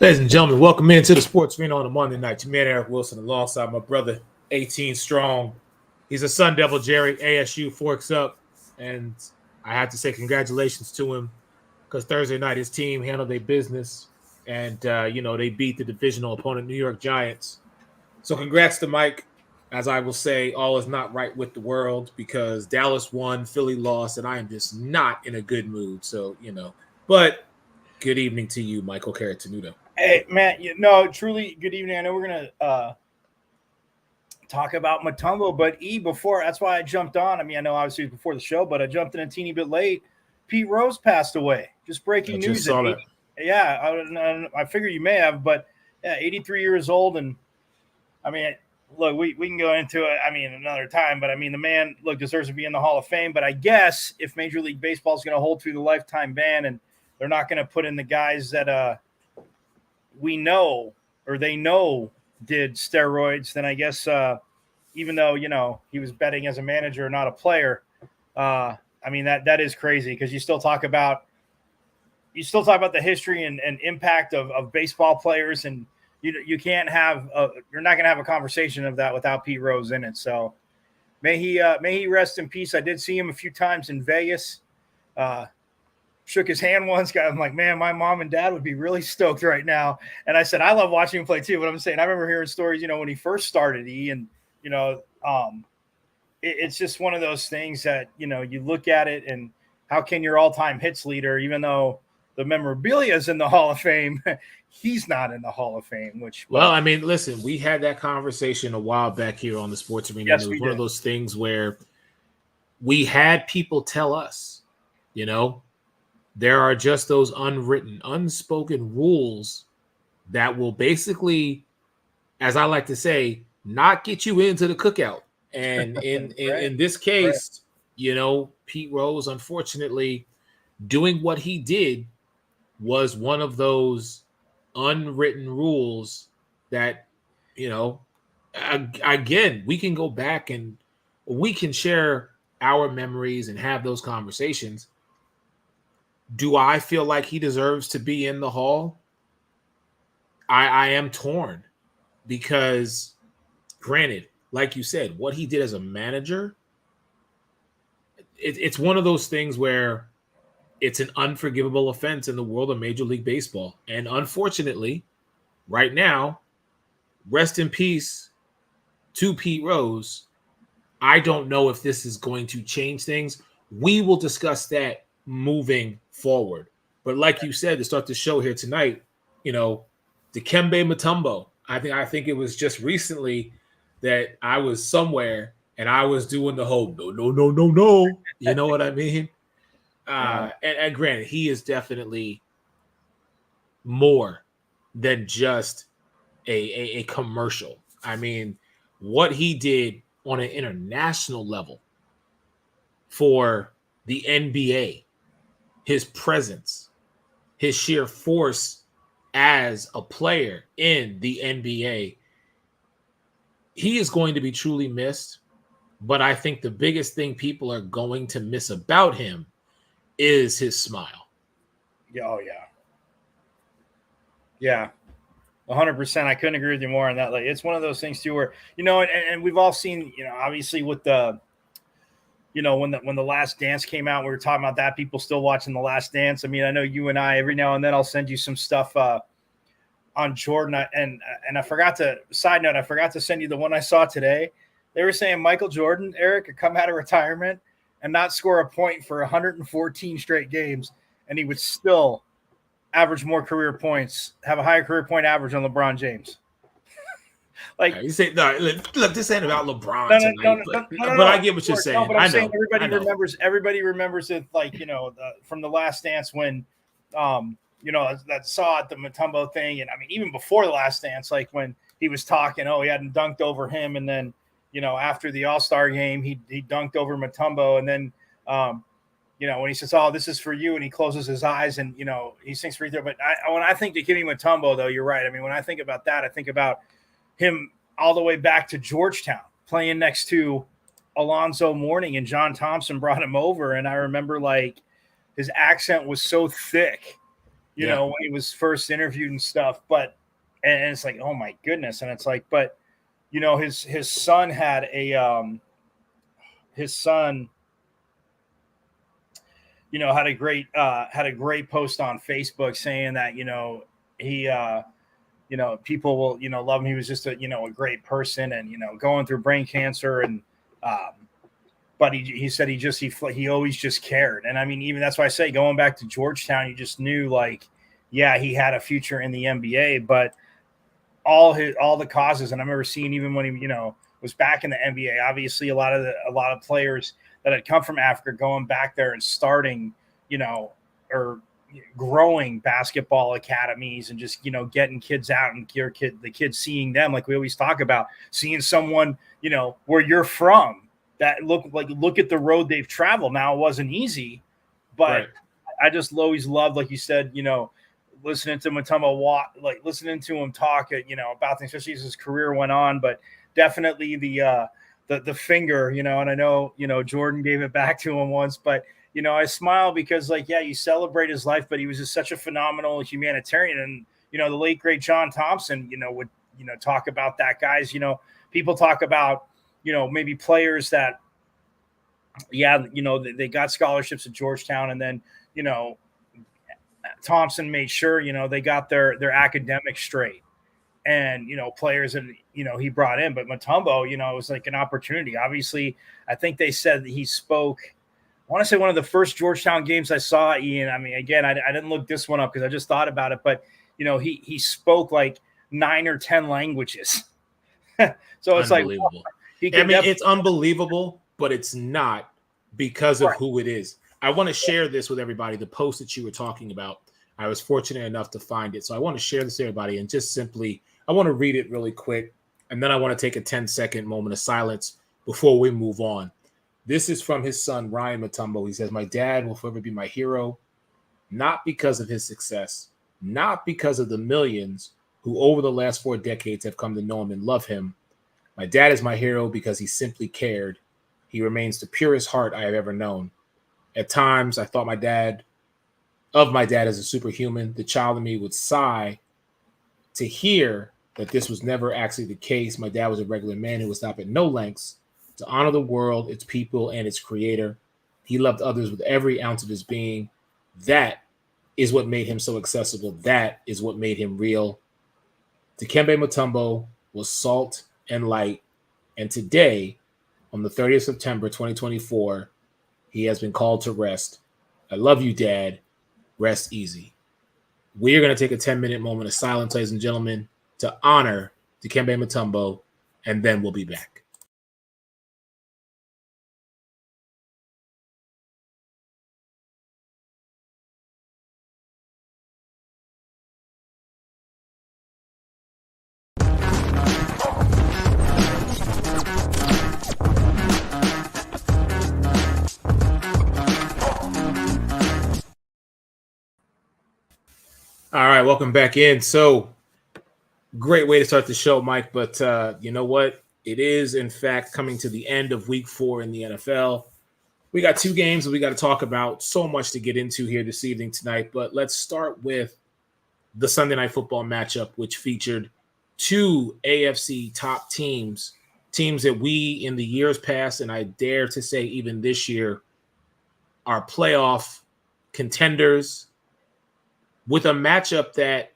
Ladies and gentlemen, welcome into the Sports Arena on a Monday night. Your man Eric Wilson alongside my brother, 18 strong. He's a Sun Devil, Jerry. ASU forks up, and I have to say congratulations to him because Thursday night his team handled their business, and they beat the divisional opponent, New York Giants. So congrats to Mike. As I will say, all is not right with the world because Dallas won, Philly lost, and I am just not in a good mood. So but good evening to you, Michael Caratanudo. Hey, man, truly good evening. I know we're going to talk about Mutombo, but before, that's why I jumped on. I mean, I know obviously before the show, but I jumped in a teeny bit late. Pete Rose passed away. Just breaking news. Just saw that. Yeah, I figure you may have, but 83 years old. And I mean, look, we can go into it, another time, but I mean, the man, deserves to be in the Hall of Fame. But I guess if Major League Baseball is going to hold through the lifetime ban and they're not going to put in the guys that we know or they know did steroids, then I guess even though he was betting as a manager, not a player, that is crazy because you still talk about the history and impact of baseball players, and you can't have you're not going to have a conversation of that without Pete Rose in it. So may he rest in peace. I did see him a few times in Vegas. Shook his hand once. I'm like, man, my mom and dad would be really stoked right now. And I said, I love watching him play too. But I'm saying, I remember hearing stories, when he first started, it's just one of those things that, you look at it and how can your all-time hits leader, even though the memorabilia is in the Hall of Fame, he's not in the Hall of Fame, listen, we had that conversation a while back here on the Sports Arena. Yes, it was one of those things where we had people tell us, there are just those unwritten, unspoken rules that will basically, as I like to say, not get you into the cookout. And in this case, Pete Rose, unfortunately, doing what he did was one of those unwritten rules that, again, we can go back and we can share our memories and have those conversations. Do I feel like he deserves to be in the Hall? I am torn because, granted, like you said, what he did as a manager, it's one of those things where it's an unforgivable offense in the world of Major League Baseball. And unfortunately, right now, rest in peace to Pete Rose. I don't know if this is going to change things. We will discuss that moving forward. But like you said, to start the show here tonight, Dikembe Mutombo. I think it was just recently that I was somewhere and I was doing the whole no. You know what I mean? And granted, he is definitely more than just a commercial. I mean, what he did on an international level for the NBA, his presence, his sheer force as a player in the NBA, he is going to be truly missed. But I think the biggest thing people are going to miss about him is his smile. Yeah. Oh, yeah. Yeah. 100%. I couldn't agree with you more on that. Like, it's one of those things too, where, and we've all seen, obviously with the, when the Last Dance came out, we were talking about that. People still watching the Last Dance. I mean, I know you and I, every now and then I'll send you some stuff on Jordan. And I forgot to send you the one I saw today. They were saying Michael Jordan, Eric, could come out of retirement and not score a point for 114 straight games, and he would still average more career points, have a higher career point average on LeBron James. Like you say, no, look, this ain't about LeBron tonight. But I get what you're saying. No, but I'm saying everybody remembers it, like, from the Last Dance when, that saw it, the Mutombo thing. And I mean, even before the Last Dance, like when he was talking, he hadn't dunked over him. And then, after the All-Star game, he dunked over Mutombo. And then, when he says, this is for you, and he closes his eyes and, he sinks free throw. But when I think of Dikembe Mutombo, though, you're right. I mean, when I think about that, I think about him all the way back to Georgetown playing next to Alonzo Mourning, and John Thompson brought him over. And I remember, like, his accent was so thick you know, when he was first interviewed and stuff. But and it's like, oh my goodness, and it's like, but you know, his son had his son, you know, had a great post on Facebook saying that, you know, he you know, people will, you know, love him. He was just a, you know, a great person, and, you know, going through brain cancer, and but he said he always just cared. And I mean, even that's why I say, going back to Georgetown, you just knew, like, yeah, he had a future in the NBA. But all the causes, and I remember seeing, even when he, you know, was back in the NBA, obviously a lot of players that had come from Africa going back there and starting, you know, or growing basketball academies, and just, you know, getting kids out, and the kids seeing them, like we always talk about, seeing someone, you know, where you're from, that look at the road they've traveled. Now, it wasn't easy, but Right. I just always loved, like you said, you know, listening to Mutombo, like listening to him talk, you know, about things, especially as his career went on. But definitely the finger, you know, and I know, you know, Jordan gave it back to him once, but, you know, I smile because, like, yeah, you celebrate his life, but he was just such a phenomenal humanitarian. And, you know, the late great John Thompson, you know, would, you know, talk about that. Guys, you know, people talk about, you know, maybe players that, yeah, you know, they got scholarships at Georgetown, and then, you know, Thompson made sure, you know, they got their academics straight, and, you know, players that, you know, he brought in. But Mutombo, you know, it was like an opportunity. Obviously, I think they said that he spoke, I want to say, one of the first Georgetown games I saw, Ian. I mean, again, I didn't look this one up because I just thought about it, but, you know, he spoke like 9 or 10 languages. So it's like, Unbelievable. well, I mean, it's unbelievable, but it's not because of who it is. I want to share this with everybody. The post that you were talking about, I was fortunate enough to find it. So I want to share this to everybody, and just simply, I want to read it really quick. And then I want to take a 10-second moment of silence before we move on. This is from his son, Ryan Mutombo. He says, "My dad will forever be my hero, not because of his success, not because of the millions who over the last 4 decades have come to know him and love him. My dad is my hero because he simply cared. He remains the purest heart I have ever known. At times, I thought of my dad as a superhuman. The child in me would sigh to hear that this was never actually the case. My dad was a regular man who would stop at no lengths to honor the world, its people, and its creator. He loved others with every ounce of his being. That is what made him so accessible. That is what made him real. Dikembe Mutombo was salt and light, and today, on the 30th of September, 2024, he has been called to rest. I love you, Dad. Rest easy." We are going to take a 10-minute moment of silence, ladies and gentlemen, to honor Dikembe Mutombo, and then we'll be back. All right, welcome back in. So, great way to start the show, Mike. But you know what? It is, in fact, coming to the end of week 4 in the NFL. We got 2 games that we got to talk about. So much to get into here this evening tonight. But let's start with the Sunday Night Football matchup, which featured 2 AFC top teams that we, in the years past, and I dare to say even this year, are playoff contenders, with a matchup that,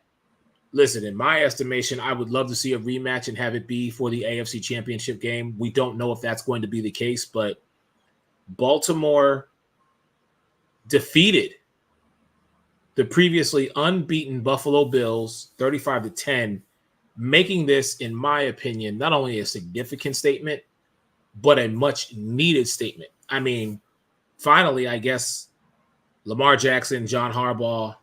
listen, in my estimation, I would love to see a rematch and have it be for the AFC Championship game. We don't know if that's going to be the case, but Baltimore defeated the previously unbeaten Buffalo Bills 35-10, making this, in my opinion, not only a significant statement, but a much needed statement. I mean, finally, I guess Lamar Jackson, John Harbaugh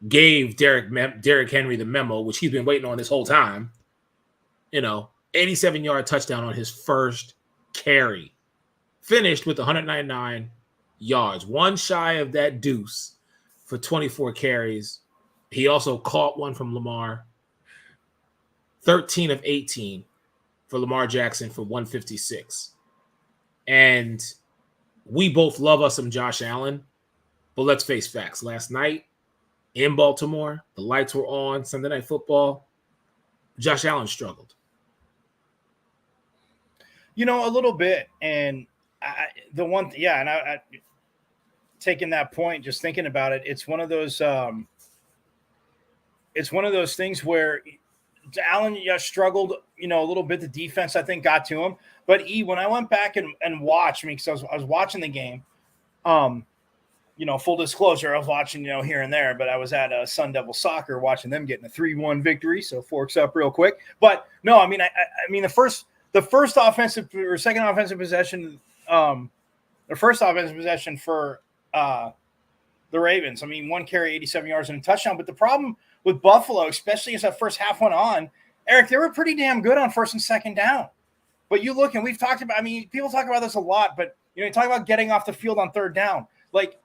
gave Derrick Henry the memo, which he's been waiting on this whole time. 87-yard touchdown on his first carry. Finished with 199 yards, one shy of that deuce for 24 carries. He also caught one from Lamar. 13 of 18 for Lamar Jackson for 156. And we both love us some Josh Allen, but let's face facts. Last night, in Baltimore. The lights were on. Sunday Night Football. Josh Allen struggled. A little bit. And taking that point, just thinking about it, it's one of those things where Allen struggled, a little bit. The defense, I think, got to him. But when I went back and watched, because I was watching the game, full disclosure, I was watching, here and there, but I was at Sun Devil Soccer watching them getting a 3-1 victory. So forks up real quick. But no, I mean, the first offensive or second offensive possession, the first offensive possession for the Ravens. I mean, 1 carry, 87 yards and a touchdown. But the problem with Buffalo, especially as that first half went on, Eric, they were pretty damn good on first and second down. But you look, and we've talked about, people talk about this a lot, but, you talk about getting off the field on third down. Like,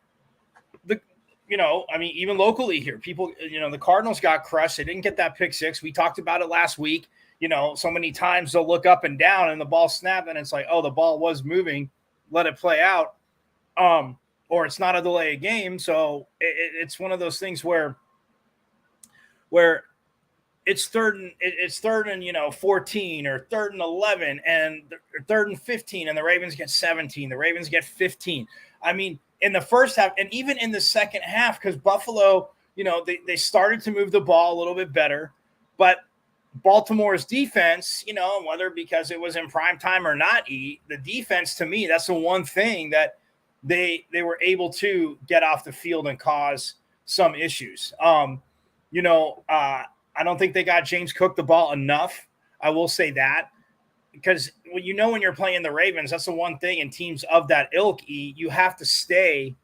even locally here, people, the Cardinals got crushed. They didn't get that pick six. We talked about it last week. So many times they'll look up and down and the ball snapped, and it's like, oh, the ball was moving. Let it play out. Or it's not a delay of game. So it's one of those things where it's third and 14 or third and 11 and third and 15, and the Ravens get 17. The Ravens get 15. I mean, in the first half and even in the second half, because Buffalo, they started to move the ball a little bit better, but Baltimore's defense, whether because it was in prime time or not, the defense, to me, that's the one thing that they were able to get off the field and cause some issues. I don't think they got James Cook the ball enough. I will say that, because when you're playing the Ravens, that's the one thing in teams of that ilk, you have to stay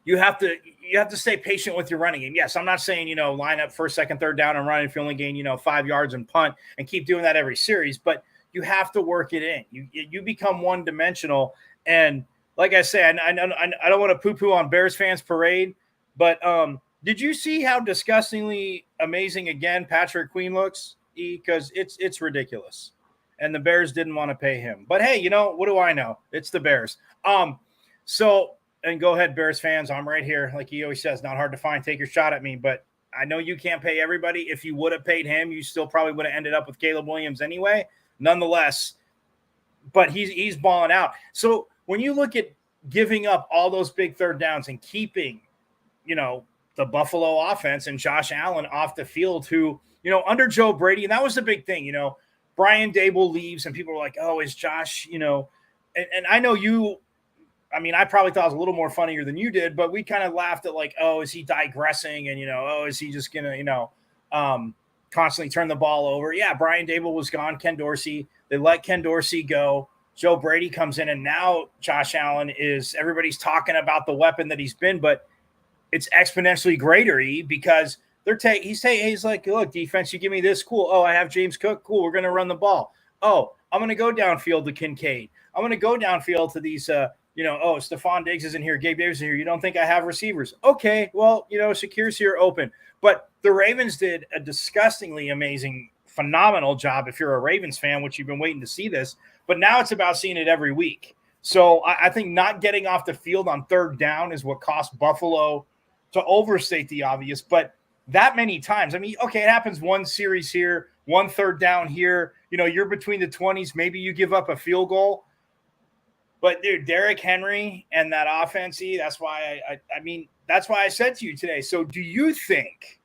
you have to stay patient with your running game. Yes, I'm not saying, line up first, second, third down and run if you only gain, 5 yards and punt and keep doing that every series, but you have to work it in. You become one-dimensional. And like I say, I don't want to poo-poo on Bears fans parade, but did you see how disgustingly amazing, again, Patrick Queen looks? Because it's ridiculous. And the Bears didn't want to pay him. But, hey, what do I know? It's the Bears. And go ahead, Bears fans. I'm right here. Like he always says, not hard to find. Take your shot at me. But I know you can't pay everybody. If you would have paid him, you still probably would have ended up with Caleb Williams anyway. Nonetheless, but he's balling out. So when you look at giving up all those big third downs and keeping, the Buffalo offense and Josh Allen off the field, who, under Joe Brady, and that was the big thing, Brian Dable leaves and people were like, oh, is Josh, and I know you, I probably thought it was a little more funnier than you did, but we kind of laughed at like, oh, is he digressing? And, is he just going to, constantly turn the ball over? Yeah, Brian Dable was gone. Ken Dorsey. They let Ken Dorsey go. Joe Brady comes in, and now Josh Allen everybody's talking about the weapon that he's been, but it's exponentially greater, because he's like, look, defense, you give me this, cool. Oh, I have James Cook, cool. We're going to run the ball. Oh, I'm going to go downfield to Kincaid. I'm going to go downfield to these, Stephon Diggs isn't here. Gabe Davis is here. You don't think I have receivers? Okay, well, Shaquille's here open. But the Ravens did a disgustingly amazing, phenomenal job if you're a Ravens fan, which you've been waiting to see this. But now it's about seeing it every week. So I think not getting off the field on third down is what cost Buffalo, to overstate the obvious, but that many times. Okay, it happens one series here, one third down here. You're between the 20s. Maybe you give up a field goal. But, dude, Derrick Henry and that offense, that's why that's why I said to you today. So do you think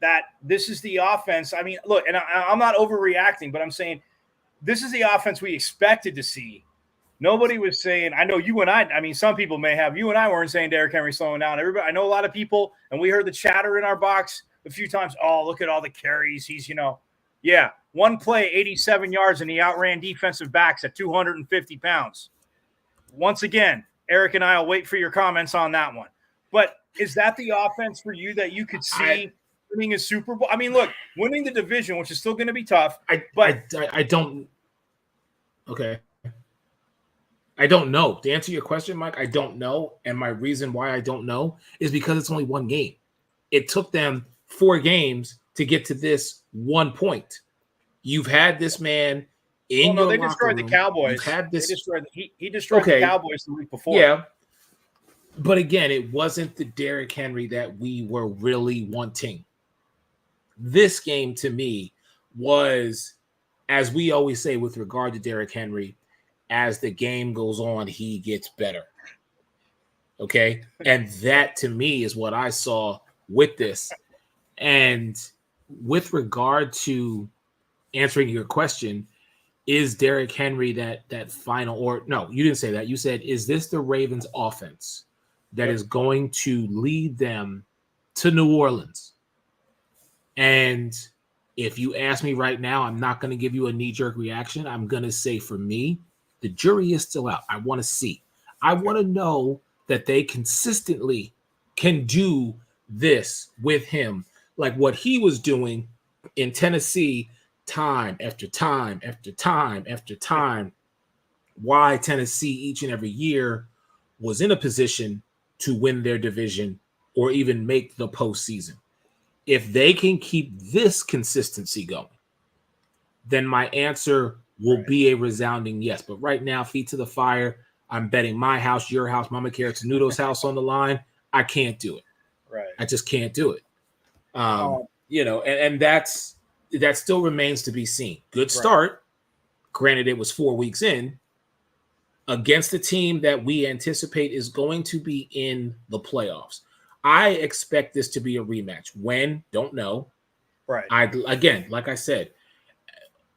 that this is the offense? Look, and I'm not overreacting, but I'm saying this is the offense we expected to see. Nobody was saying, I know you and I, some people may have, you and I weren't saying Derrick Henry slowing down. Everybody, I know a lot of people, and we heard the chatter in our box a few times. Oh, look at all the carries. He's, yeah, one play, 87 yards, and he outran defensive backs at 250 pounds. Once again, Eric and I will wait for your comments on that one. But is that the offense for you that you could see winning a Super Bowl? Look, winning the division, which is still going to be tough. I don't. Okay. I don't know. To answer your question, Mike, I don't know. And my reason why I don't know is because it's only one game. It took them 4 games to get to this one point. You've had this man in your they locker destroyed room. The Cowboys. You've had this. He destroyed the Cowboys the week before. Yeah. But again, it wasn't the Derrick Henry that we were really wanting. This game to me was, as we always say with regard to Derrick Henry, as the game goes on, he gets better. Okay. And that to me is what I saw with this. And with regard to answering your question, is Derrick Henry that final, or no, you didn't say that. You said, is this the Ravens offense that is going to lead them to New Orleans? And if you ask me right now, I'm not going to give you a knee-jerk reaction. I'm going to say, for me, the jury is still out. I want to see. I want to know that they consistently can do this with him, like what he was doing in Tennessee, time after time after time after time. Why Tennessee each and every year was in a position to win their division or even make the postseason. If they can keep this consistency going, then my answer will be a resounding yes. But right now, feet to the fire. I'm betting my house, your house, Mama Carrot's Noodles house on the line. I can't do it. Right. I just can't do it. And that still remains to be seen. Good start. Right. Granted, it was 4 weeks in against a team that we anticipate is going to be in the playoffs. I expect this to be a rematch. When? Don't know. Right. Again, like I said,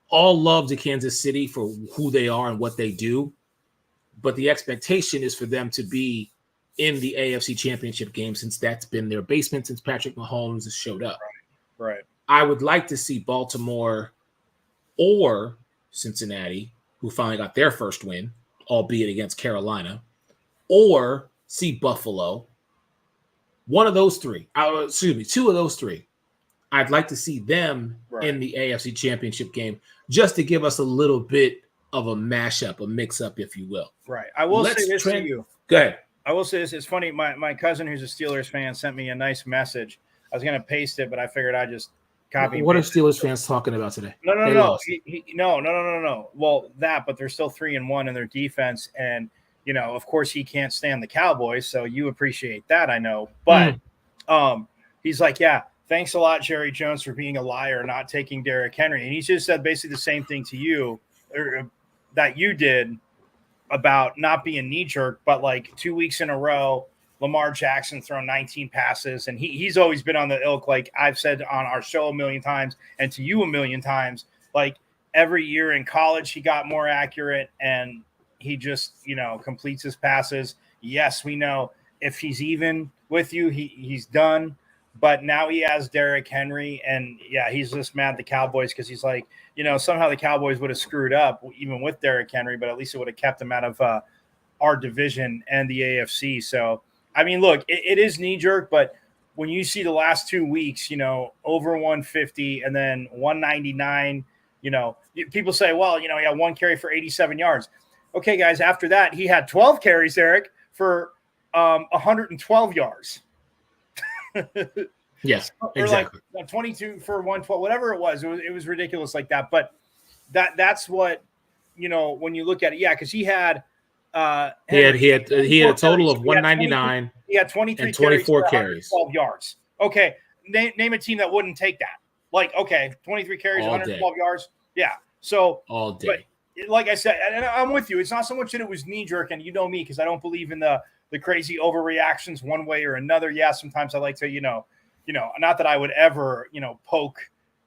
all love to Kansas City for who they are and what they do, but the expectation is for them to be in the AFC Championship game, since that's been their basement since Patrick Mahomes has showed up. Right. I would like to see Baltimore or Cincinnati, who finally got their first win, albeit against Carolina, or see Buffalo. One of those three, two of those three. I'd like to see them in the AFC Championship game, just to give us a little bit of a mashup, a mix-up, if you will. Right. I will say this to you. Go ahead. I will say this. It's funny. My cousin, who's a Steelers fan, sent me a nice message. I was going to paste it, but I figured I'd just copy. What are Steelers fans talking about today? No. No. Well, but they're still 3-1 in their defense, and of course, he can't stand the Cowboys, so you appreciate that, I know. But he's like, yeah, thanks a lot, Jerry Jones, for being a liar, not taking Derrick Henry. And he just said basically the same thing to you, or that you did, about not being knee-jerk, but like 2 weeks in a row, Lamar Jackson thrown 19 passes, and he's always been on the ilk, like I've said on our show a million times and to you a million times, like every year in college he got more accurate, and he just, completes his passes. Yes, we know if he's even with you, he's done. But now he has Derrick Henry, and yeah, he's just mad at the Cowboys because he's like, somehow the Cowboys would have screwed up even with Derrick Henry, but at least it would have kept him out of our division and the AFC. So, I mean, look, it is knee-jerk, but when you see the last 2 weeks, over 150 and then 199, people say, well, he had one carry for 87 yards. Okay, guys, after that, he had 12 carries, Eric, for 112 yards. Yes, exactly. Like 22 for 112, whatever it was. It was ridiculous like that. But that's what, when you look at it, yeah, because he had he had a total of 199. He had 23 and 24 carries, 12 yards. Okay, name a team that wouldn't take that. Like, okay, 23 carries, all 112 day. Yards. Yeah, so all day. But like I said, and I'm with you. It's not so much that it was knee jerk, and you know me, because I don't believe in the crazy overreactions one way or another. Yeah, sometimes I like to, not that I would ever, poke,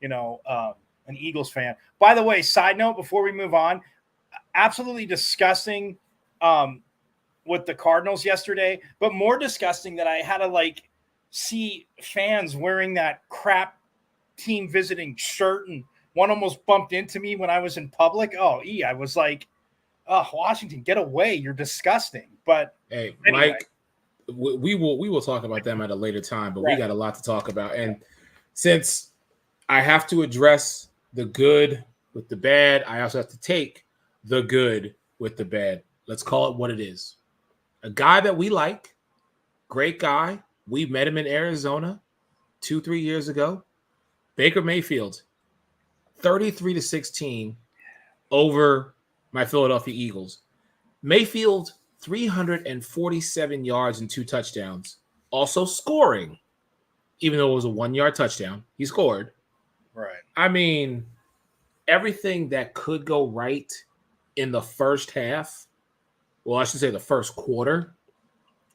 an Eagles fan. By the way, side note, before we move on, absolutely disgusting with the Cardinals yesterday, but more disgusting that I had to see fans wearing that crap team visiting shirt, and one almost bumped into me when I was in public. I was like, oh, Washington, get away. You're disgusting. But hey, anyway. Mike, we will talk about them at a later time, but we got a lot to talk about. And since I have to address the good with the bad, I also have to take the good with the bad. Let's call it what it is. A guy that we like, great guy. We met him in Arizona 2-3 years ago. Baker Mayfield, 33-16 over my Philadelphia Eagles. Mayfield 347 yards and 2 touchdowns. Also scoring, even though it was a 1-yard touchdown, he scored. Right. I mean, everything that could go right in the first half, well, I should say the first quarter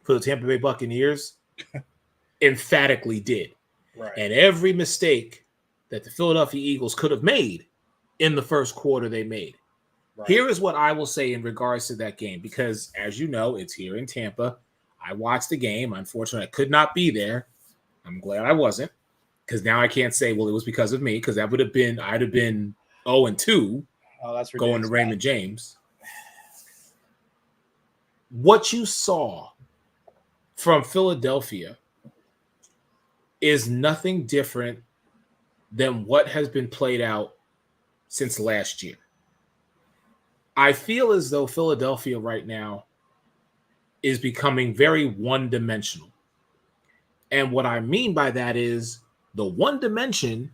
for the Tampa Bay Buccaneers, emphatically did. Right. And every mistake that the Philadelphia Eagles could have made in the first quarter, they made. Right. Here is what I will say in regards to that game, because as you know, it's here in Tampa. I watched the game. Unfortunately, I could not be there. I'm glad I wasn't, because now I can't say, well, it was because of me, because that would have been, I'd have been 0-2 going to Raymond James. What you saw from Philadelphia is nothing different than what has been played out since last year. I feel as though Philadelphia right now is becoming very one-dimensional. And what I mean by that is the one dimension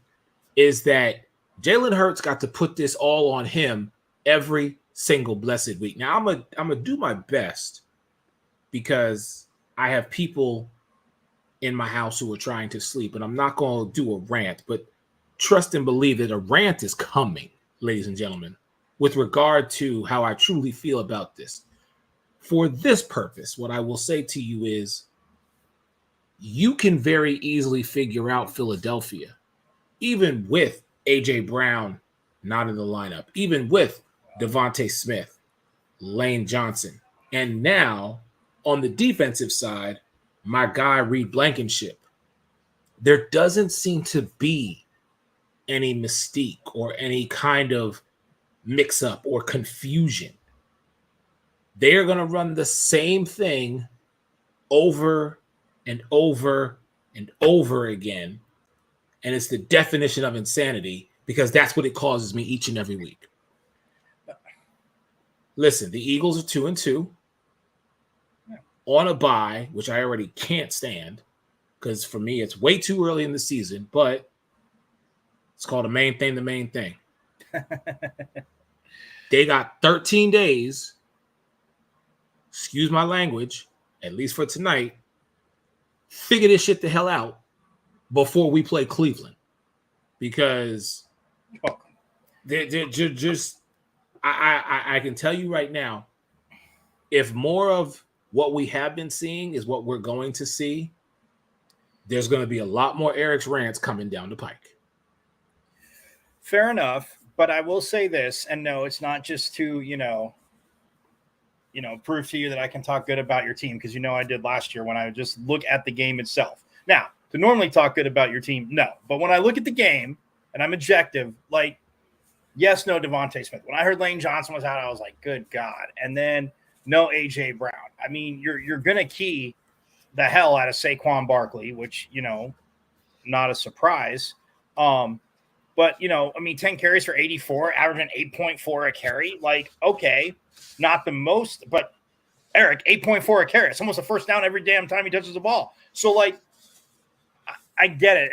is that Jalen Hurts got to put this all on him every single blessed week. Now, I'm gonna do my best, because I have people in my house who are trying to sleep, and I'm not going to do a rant, but trust and believe that a rant is coming, ladies and gentlemen, with regard to how I truly feel about this. For this purpose, what I will say to you is, you can very easily figure out Philadelphia, even with A.J. Brown not in the lineup, even with Devontae Smith, Lane Johnson, and now on the defensive side, my guy Reed Blankenship. There doesn't seem to be any mystique or any kind of mix-up or confusion. They're going to run the same thing over and over and over again. And it's the definition of insanity, because that's what it causes me each and every week. Listen, the Eagles are 2-2 on a bye, which I already can't stand, because for me, it's way too early in the season, but it's called the main thing. They got 13 days, excuse my language, at least for tonight, figure this shit the hell out before we play Cleveland, because they're just I can tell you right now, if more of what we have been seeing is what we're going to see, there's going to be a lot more Eric's rants coming down the pike. Fair enough, but I will say this, and no, it's not just to prove to you that I can talk good about your team, because I did last year when I would just look at the game itself. Now, to normally talk good about your team, no. But when I look at the game and I'm objective, like, yes, no Devontae Smith. When I heard Lane Johnson was out, I was like, good God. And then no A.J. Brown. I mean, you're going to key the hell out of Saquon Barkley, which, not a surprise. But, 10 carries for 84, averaging 8.4 a carry. Like, okay, not the most, but Eric, 8.4 a carry. It's almost a first down every damn time he touches the ball. So, like, I get it.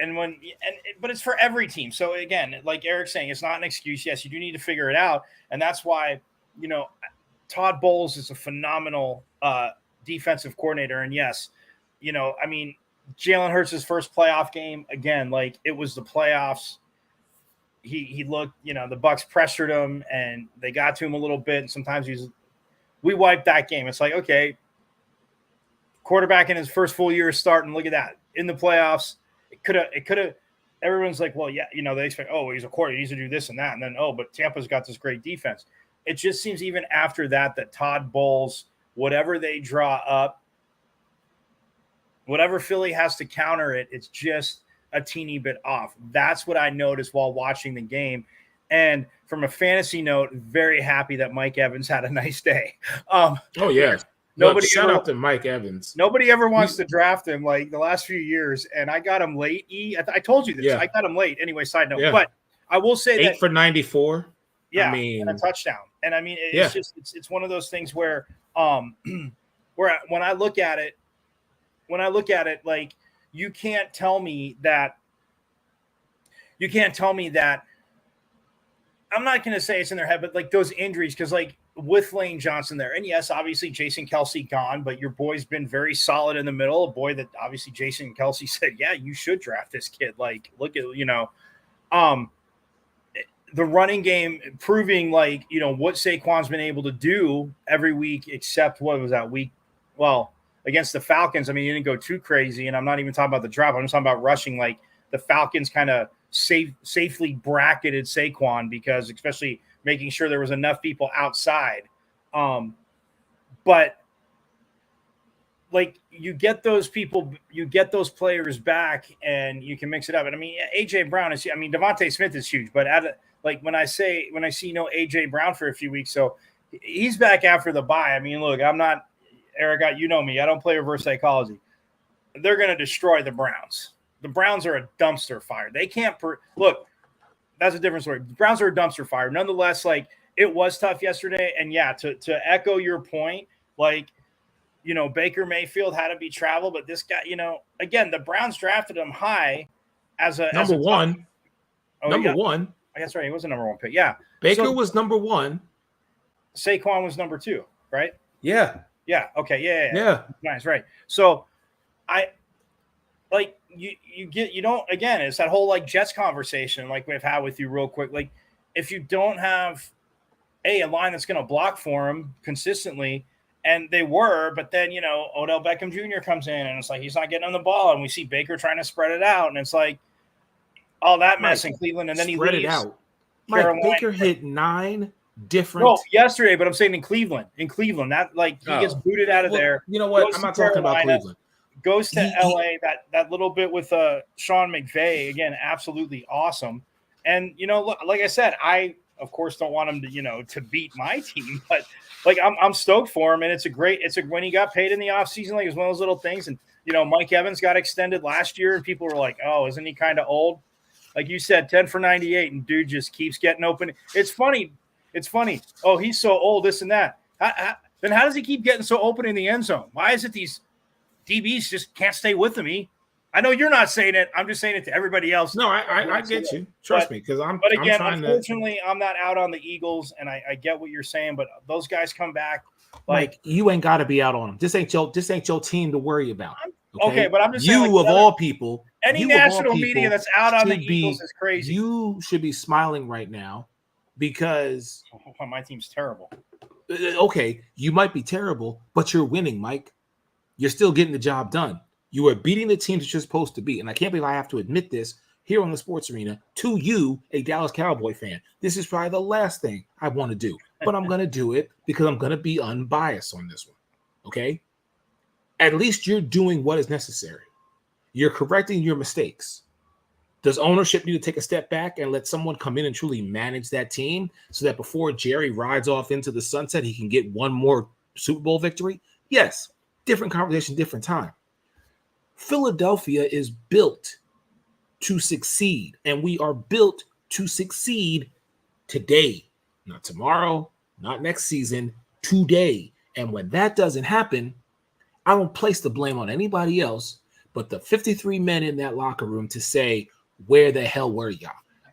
But it's for every team. So, again, like Eric's saying, it's not an excuse. Yes, you do need to figure it out. And that's why, Todd Bowles is a phenomenal defensive coordinator. And yes, Jalen Hurts' first playoff game, again, like, it was the playoffs. He looked, the Bucs pressured him and they got to him a little bit. And sometimes we wiped that game. It's like, okay, quarterback in his first full year starting. Look at that in the playoffs. It could have. Everyone's like, well, yeah, they expect, oh, he's a quarterback, he needs to do this and that, and then but Tampa's got this great defense. It just seems even after that Todd Bowles, whatever they draw up, whatever Philly has to counter it, it's just a teeny bit off. That's what I noticed while watching the game. And from a fantasy note, very happy that Mike Evans had a nice day. Oh yeah. Shout out to Mike Evans. Nobody ever wants to draft him like the last few years, and I got him late. I told you this. Yeah. I got him late. Anyway, side note. Yeah. But I will say 8 for 94. Yeah, and a touchdown. And I mean, it's just it's one of those things where where when I look at it, like, you can't tell me that I'm not going to say it's in their head, but like those injuries, because like with Lane Johnson there. And yes, obviously Jason Kelsey gone, but your boy's been very solid in the middle. A boy that obviously Jason Kelsey said, yeah, you should draft this kid. Like, look at, the running game proving like, what Saquon's been able to do every week, except what was that week? Well, against the Falcons, I mean, he didn't go too crazy. And I'm not even talking about the drop. I'm just talking about rushing. Like the Falcons kind of safely bracketed Saquon because especially making sure there was enough people outside. But like you get those people, you get those players back and you can mix it up. And I mean, AJ Brown is, Devontae Smith is huge, but when I see, AJ Brown for a few weeks, so he's back after the bye. I mean, look, I'm not, Eric, you know me, I don't play reverse psychology. They're going to destroy the Browns. The Browns are a dumpster fire. They can't look. That's a different story. The Browns are a dumpster fire. Nonetheless, like it was tough yesterday. And yeah, to echo your point, like, Baker Mayfield had to be traveled, but this guy, again, the Browns drafted him high as a number one. Number one. I guess right. He was a number one pick. Yeah. Baker was number one. Saquon was number two, right? Yeah. Yeah. Okay. Yeah. Nice. Right. So again, it's that whole like Jets conversation like we've had with you real quick. Like if you don't have a line that's going to block for him consistently, and they were, but then, Odell Beckham Jr. comes in and it's like he's not getting on the ball. And we see Baker trying to spread it out. And it's like all that mess in Cleveland. And then he leaves. It out. Mike, Baker hit 9 different. No, yesterday, but I'm saying in Cleveland. That like he gets booted out of there. You know what? I'm not talking about Cleveland. Goes to LA, that little bit with Sean McVay. Again, absolutely awesome. And, look, like I said, I, of course, don't want him to, to beat my team, but like I'm stoked for him, and when he got paid in the offseason, like it was one of those little things. And Mike Evans got extended last year, and people were like, "Oh, isn't he kind of old?" Like you said, 10 for 98, and dude just keeps getting open. It's funny. Oh, he's so old, this and that. Then how does he keep getting so open in the end zone? Why is it these DBs just can't stay with him? I know you're not saying it. I'm just saying it to everybody else. No, I get you. Trust me, because I'm. But again, unfortunately, I'm not out on the Eagles, and I get what you're saying. But those guys come back. Like you ain't got to be out on them. This ain't your team to worry about. Okay, but I'm just saying, like, of all people, any national media that's out on the Eagles is crazy. You should be smiling right now because my team's terrible. Okay, you might be terrible, but you're winning, Mike. You're still getting the job done. You are beating the teams that you're supposed to beat. And I can't believe I have to admit this here on the sports arena to you, a Dallas Cowboy fan. This is probably the last thing I want to do, but I'm going to do it because I'm going to be unbiased on this one. Okay? At least you're doing what is necessary. You're correcting your mistakes. Does ownership need to take a step back and let someone come in and truly manage that team so that before Jerry rides off into the sunset, he can get one more Super Bowl victory? Yes. Different conversation, different time. Philadelphia is built to succeed, and we are built to succeed today, not tomorrow, not next season, today. And when that doesn't happen, I don't place the blame on anybody else but the 53 men in that locker room to say, where the hell were y'all?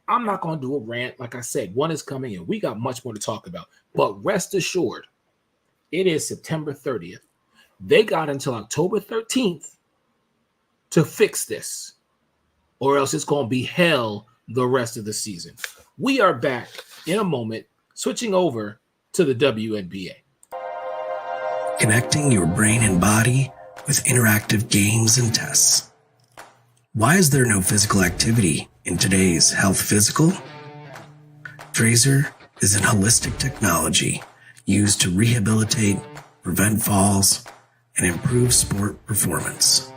I'm not going to do a rant. Like I said, one is coming in. We got much more to talk about, but rest assured, it is September 30th. They got until October 13th to fix this, or else it's going to be hell the rest of the season. We are back in a moment, switching over to the WNBA. Connecting your brain and body with interactive games and tests. Why is there no physical activity in today's health physical? Trazer is an holistic technology used to rehabilitate, prevent falls, and improve sport performance.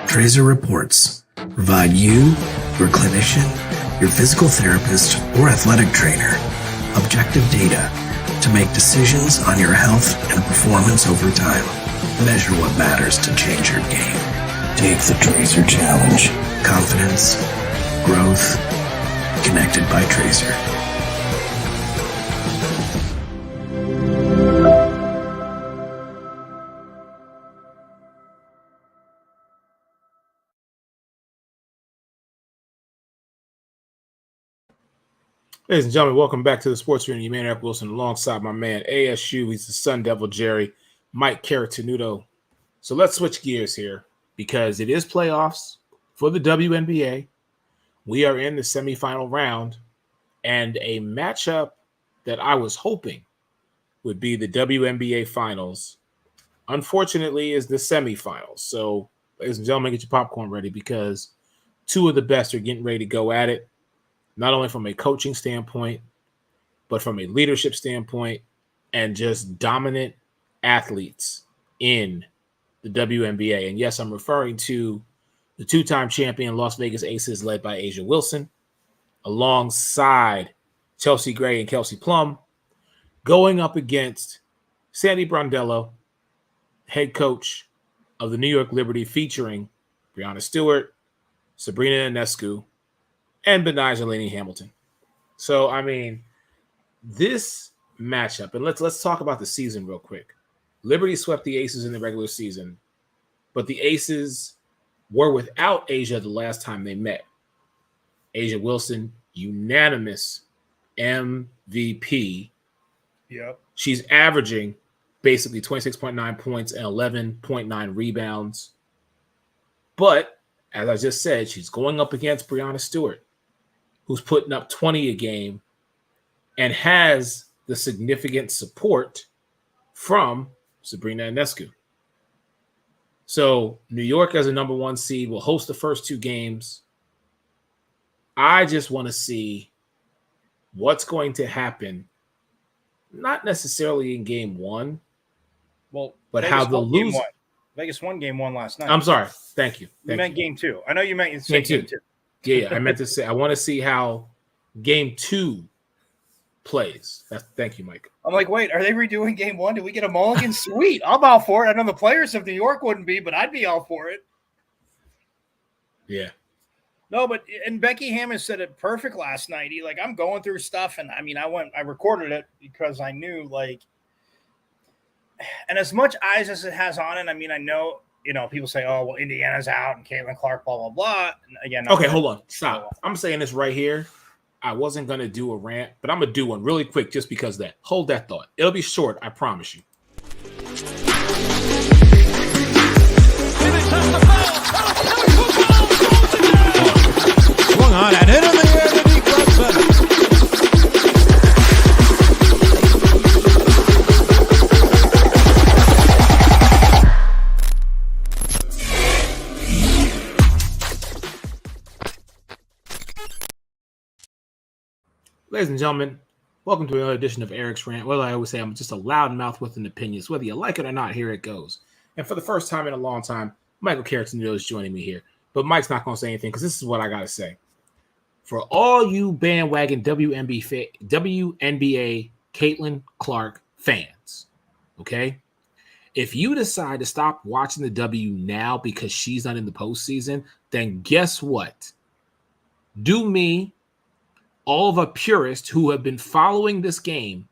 Trazer reports provide you, your clinician, your physical therapist, or athletic trainer objective data to make decisions on your health and performance over time. Measure what matters to change your game. Take the Trazer Challenge. Confidence, growth, connected by Trazer. Ladies and gentlemen, welcome back to the Sports Arena. Your man Eric Wilson, alongside my man ASU. He's the Sun Devil Jerry, Mike Caratanudo. So let's switch gears here because it is playoffs for the WNBA. We are in the semifinal round, and a matchup that I was hoping would be the WNBA Finals, unfortunately, is the semifinals. So, ladies and gentlemen, get your popcorn ready because two of the best are getting ready to go at it. Not only from a coaching standpoint, but from a leadership standpoint and just dominant athletes in the WNBA. And yes, I'm referring to the two-time champion Las Vegas Aces led by A'ja Wilson, alongside Chelsea Gray and Kelsey Plum, going up against Sandy Brondello, head coach of the New York Liberty, featuring Breanna Stewart, Sabrina Ionescu, and Benijah Laney Hamilton. So, I mean, this matchup, and let's talk about the season real quick. Liberty swept the Aces in the regular season, but the Aces were without A'ja the last time they met. A'ja Wilson, unanimous MVP. Yep. She's averaging basically 26.9 points and 11.9 rebounds. But, as I just said, she's going up against Breanna Stewart, who's putting up 20 a game and has the significant support from Sabrina Ionescu. So New York, as a number one seed, will host the first two games. I just want to see what's going to happen, not necessarily in game one, Well, but Vegas how the won game lose. one. Vegas won game one last night. I'm sorry. Thank you. You meant game two. I know you meant game two. Yeah, I meant to say I want to see how game two plays. Thank you, Mike. I'm like, wait, are they redoing game one? Did we get a mulligan? Sweet. I'm all for it. I know the players of New York wouldn't be, but I'd be all for it. Yeah. No, but and Becky Hammond said it perfect last night. I'm going through stuff, and I mean, I recorded it because I knew, and as much eyes as it has on it, I mean, I know, people say, oh, well, Indiana's out and Caitlin Clark, blah, blah, blah. And again, okay, hold on. Stop. I'm saying this right here. I wasn't going to do a rant, but I'm going to do one really quick just because of that. Hold that thought. It'll be short, I promise you. Swung on and hit in the air to deep left center. Ladies and gentlemen, welcome to another edition of Eric's Rant. Well, I always say I'm just a loud mouth with an opinion. So whether you like it or not, here it goes. And for the first time in a long time, Michael Caratanudo is joining me here. But Mike's not going to say anything because this is what I got to say. For all you bandwagon WNBA Caitlin Clark fans, okay? If you decide to stop watching the W now because she's not in the postseason, then guess what? Do me, all of our purists who have been following this game,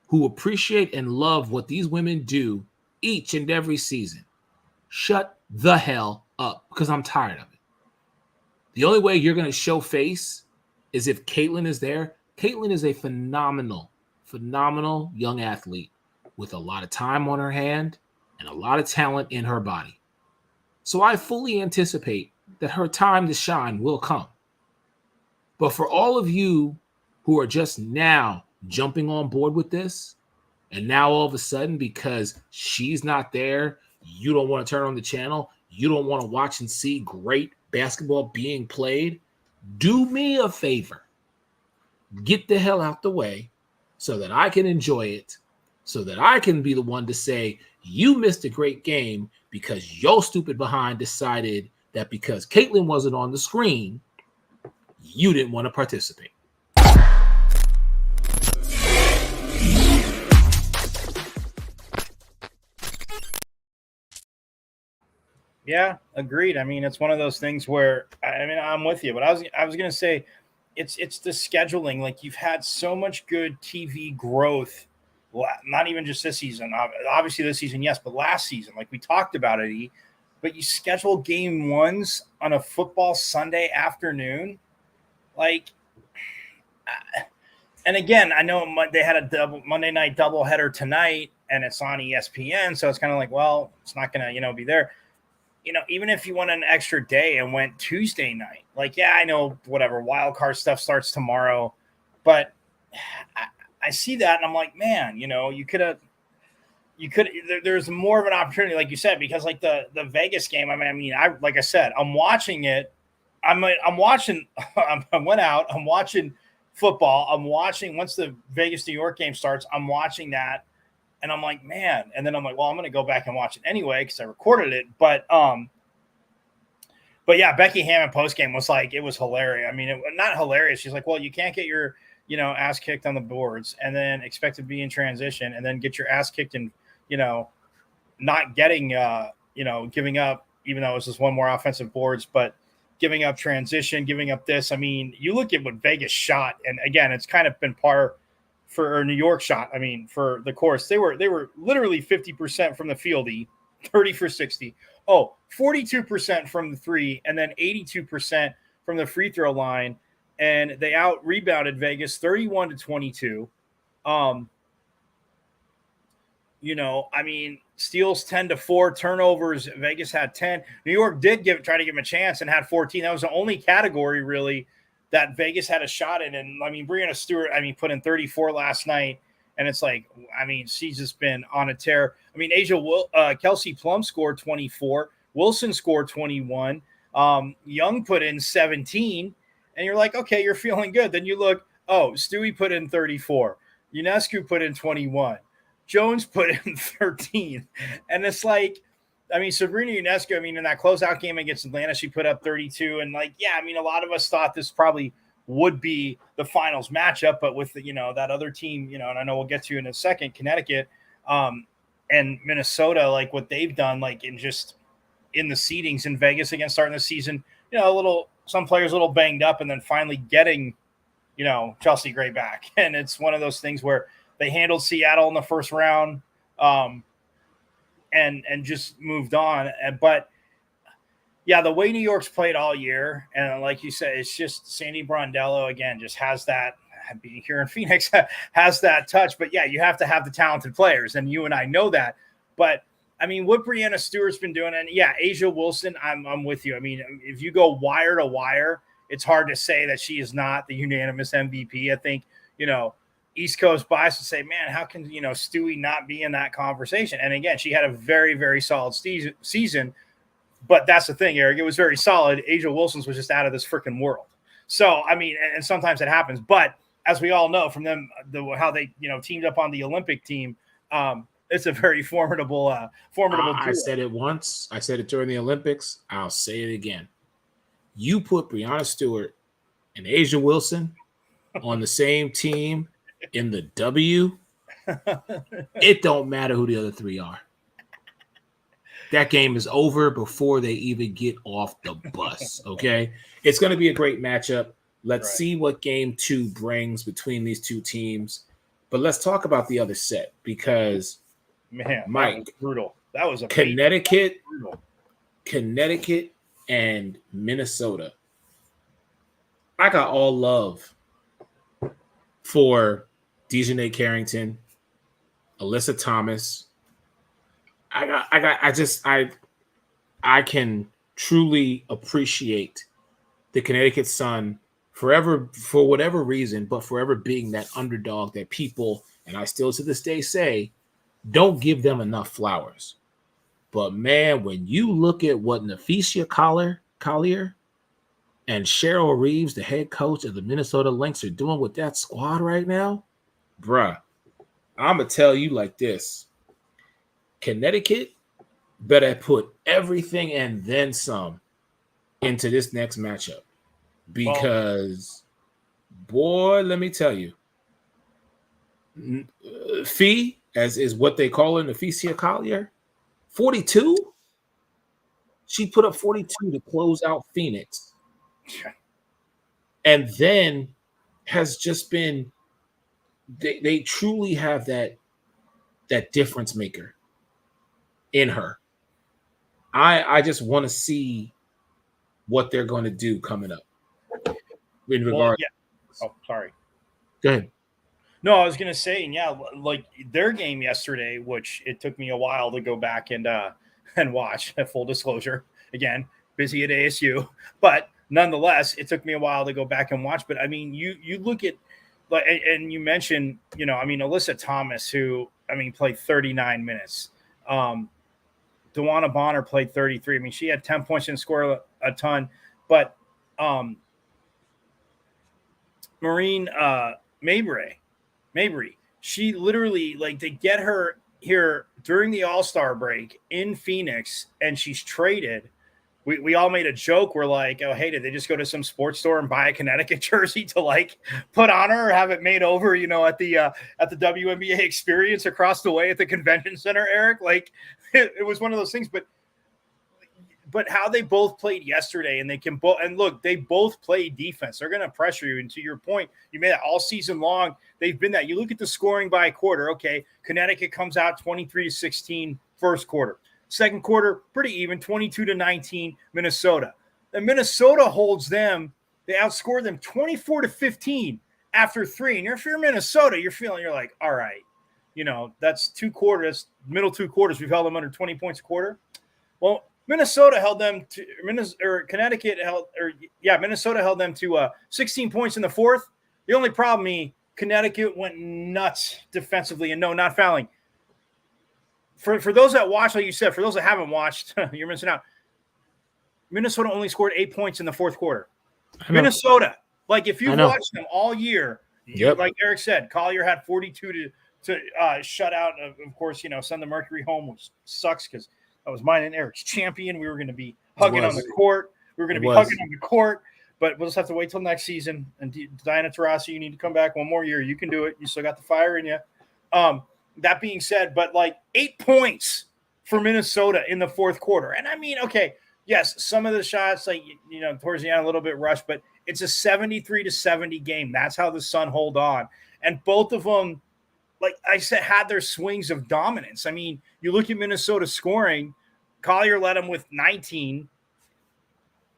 who appreciate and love what these women do each and every season, shut the hell up because I'm tired of it. The only way you're going to show face is if Caitlin is there. Caitlin is a phenomenal young athlete with a lot of time on her hand and a lot of talent in her body. So I fully anticipate that her time to shine will come. But for all of you who are just now jumping on board with this, and now all of a sudden, because she's not there, you don't want to turn on the channel, you don't want to watch and see great basketball being played, do me a favor. Get the hell out the way so that I can enjoy it, so that I can be the one to say, you missed a great game because your stupid behind decided that because Caitlin wasn't on the screen, you didn't want to participate. Yeah, agreed. I mean, it's one of those things where I'm with you, but I was going to say it's the scheduling. Like, you've had so much good TV growth, not even just this season. Obviously this season, yes, but last season, like we talked about it, but you schedule game ones on a football Sunday afternoon. Like, And again, I know they had a Monday night doubleheader tonight, and it's on ESPN, so it's kind of like, well, it's not going to be there. Even if you went an extra day and went Tuesday night, like, yeah, I know whatever wild card stuff starts tomorrow, but I see that and I'm like, man, there's more of an opportunity, like you said, because like the Vegas game, like I said, I'm watching it. I went out, I'm watching football. I'm watching once the Vegas New York game starts, I'm watching that. And I'm like, man. And then I'm like, well, I'm going to go back and watch it anyway because I recorded it. But yeah, Becky Hammon post game was like, it was hilarious. I mean, not hilarious. She's like, well, you can't get your ass kicked on the boards and then expect to be in transition and then get your ass kicked and not getting giving up, even though it was just one more offensive boards, but giving up transition, giving up this. I mean, you look at what Vegas shot, and again, it's kind of been par for New York shot. I mean, for the course, they were literally 50% from the fieldy, 30 for 60. 42% from the three, and then 82% from the free throw line. And they out rebounded Vegas 31-22. Steals 10-4, turnovers. Vegas had 10. New York did try to give him a chance and had 14. That was the only category really that Vegas had a shot in. And Breanna Stewart, put in 34 last night. And it's like, she's just been on a tear. Kelsey Plum scored 24. Wilson scored 21. Young put in 17. And you're like, okay, you're feeling good. Then you look, Stewie put in 34. Ionescu put in 21. Jones put in 13. And it's like, Sabrina Ionescu, in that closeout game against Atlanta, she put up 32. And a lot of us thought this probably would be the finals matchup, but with that other team, and I know we'll get to in a second, Connecticut and Minnesota, like what they've done, like in the seedings in Vegas against starting the season, some players a little banged up and then finally getting, Chelsea Gray back. And it's one of those things where they handled Seattle in the first round and just moved on. But yeah, the way New York's played all year, and like you said, it's just Sandy Brondello again just has that, being here in Phoenix, has that touch. But yeah, you have to have the talented players, and you and I know that. But what Breanna Stewart's been doing, and yeah, A'ja Wilson, I'm with you. If you go wire to wire, it's hard to say that she is not the unanimous MVP. I think East Coast bias would say, man, how can Stewie not be in that conversation? And again, she had a very, very solid season. But that's the thing, Eric. It was very solid. A'ja Wilson's was just out of this freaking world. So, and sometimes it happens. But as we all know from them, how they, teamed up on the Olympic team, it's a very formidable I said it once. I said it during the Olympics. I'll say it again. You put Breanna Stewart and A'ja Wilson on the same team in the W, it don't matter who the other three are. That game is over before they even get off the bus, okay? It's going to be a great matchup. Let's see what game 2 brings between these two teams. But let's talk about the other set because, man, Mike, that was brutal. That was a Connecticut and Minnesota. I got all love for Dejanay Carrington, Alyssa Thomas. I can truly appreciate the Connecticut Sun forever, for whatever reason, but forever being that underdog that people, and I still to this day say, don't give them enough flowers. But man, when you look at what Neficia Collier and Cheryl Reeves, the head coach of the Minnesota Lynx, are doing with that squad right now, bruh, I'm going to tell you like this. Connecticut better put everything and then some into this next matchup because, boy, let me tell you, Fee, as is what they call her, Neficia Collier, 42. She put up 42 to close out Phoenix, and then has just been. They truly have that difference maker in her. I just want to see what they're going to do coming up in regard. Yeah. Oh, sorry. Go ahead. No, I was gonna say, and yeah, like their game yesterday, which it took me a while to go back and watch. Full disclosure, again, busy at ASU, but nonetheless, it took me a while to go back and watch. But I mean, you look at like, and you mentioned, I mean, Alyssa Thomas, who I mean played 39 minutes. DeWanna Bonner played 33. I mean, she had 10 points and scored a ton, but Maureen Mabry, she literally, like, they get her here during the All-Star break in Phoenix, and she's traded. We all made a joke. We're like, oh, hey, did they just go to some sports store and buy a Connecticut jersey to like put on her or have it made over, at the WNBA experience across the way at the convention center, Eric? Like, it was one of those things. But how they both played yesterday, and they can both, and look, they both play defense. They're going to pressure you. And to your point, you made that all season long. They've been that. You look at the scoring by a quarter. Okay, Connecticut comes out 23-16 first quarter. Second quarter, pretty even, 22-19 Minnesota. And Minnesota holds them. They outscore them 24-15 after three. And if you're Minnesota, you're like, all right, that's two quarters, middle two quarters. We've held them under 20 points a quarter. Well, Minnesota held them to Minnesota held them to 16 points in the fourth. The only problem, Connecticut went nuts defensively, and no, not fouling. For those that watch, like you said, for those that haven't watched, you're missing out. Minnesota only scored 8 points in the fourth quarter. Minnesota, like if you've watched them all year, like Eric said, Collier had 42 to shut out. Of course, send the Mercury home, which sucks because that was mine and Eric's champion. We were going to be hugging on the court. But we'll just have to wait till next season. And Diana Taurasi, you need to come back one more year. You can do it. You still got the fire in you. That being said, but like 8 points for Minnesota in the fourth quarter. And I mean, okay, yes, some of the shots, like, towards the end, a little bit rushed, but it's a 73-70 game. That's how the Sun hold on. And both of them, like I said, had their swings of dominance. I mean, you look at Minnesota scoring, Collier led them with 19.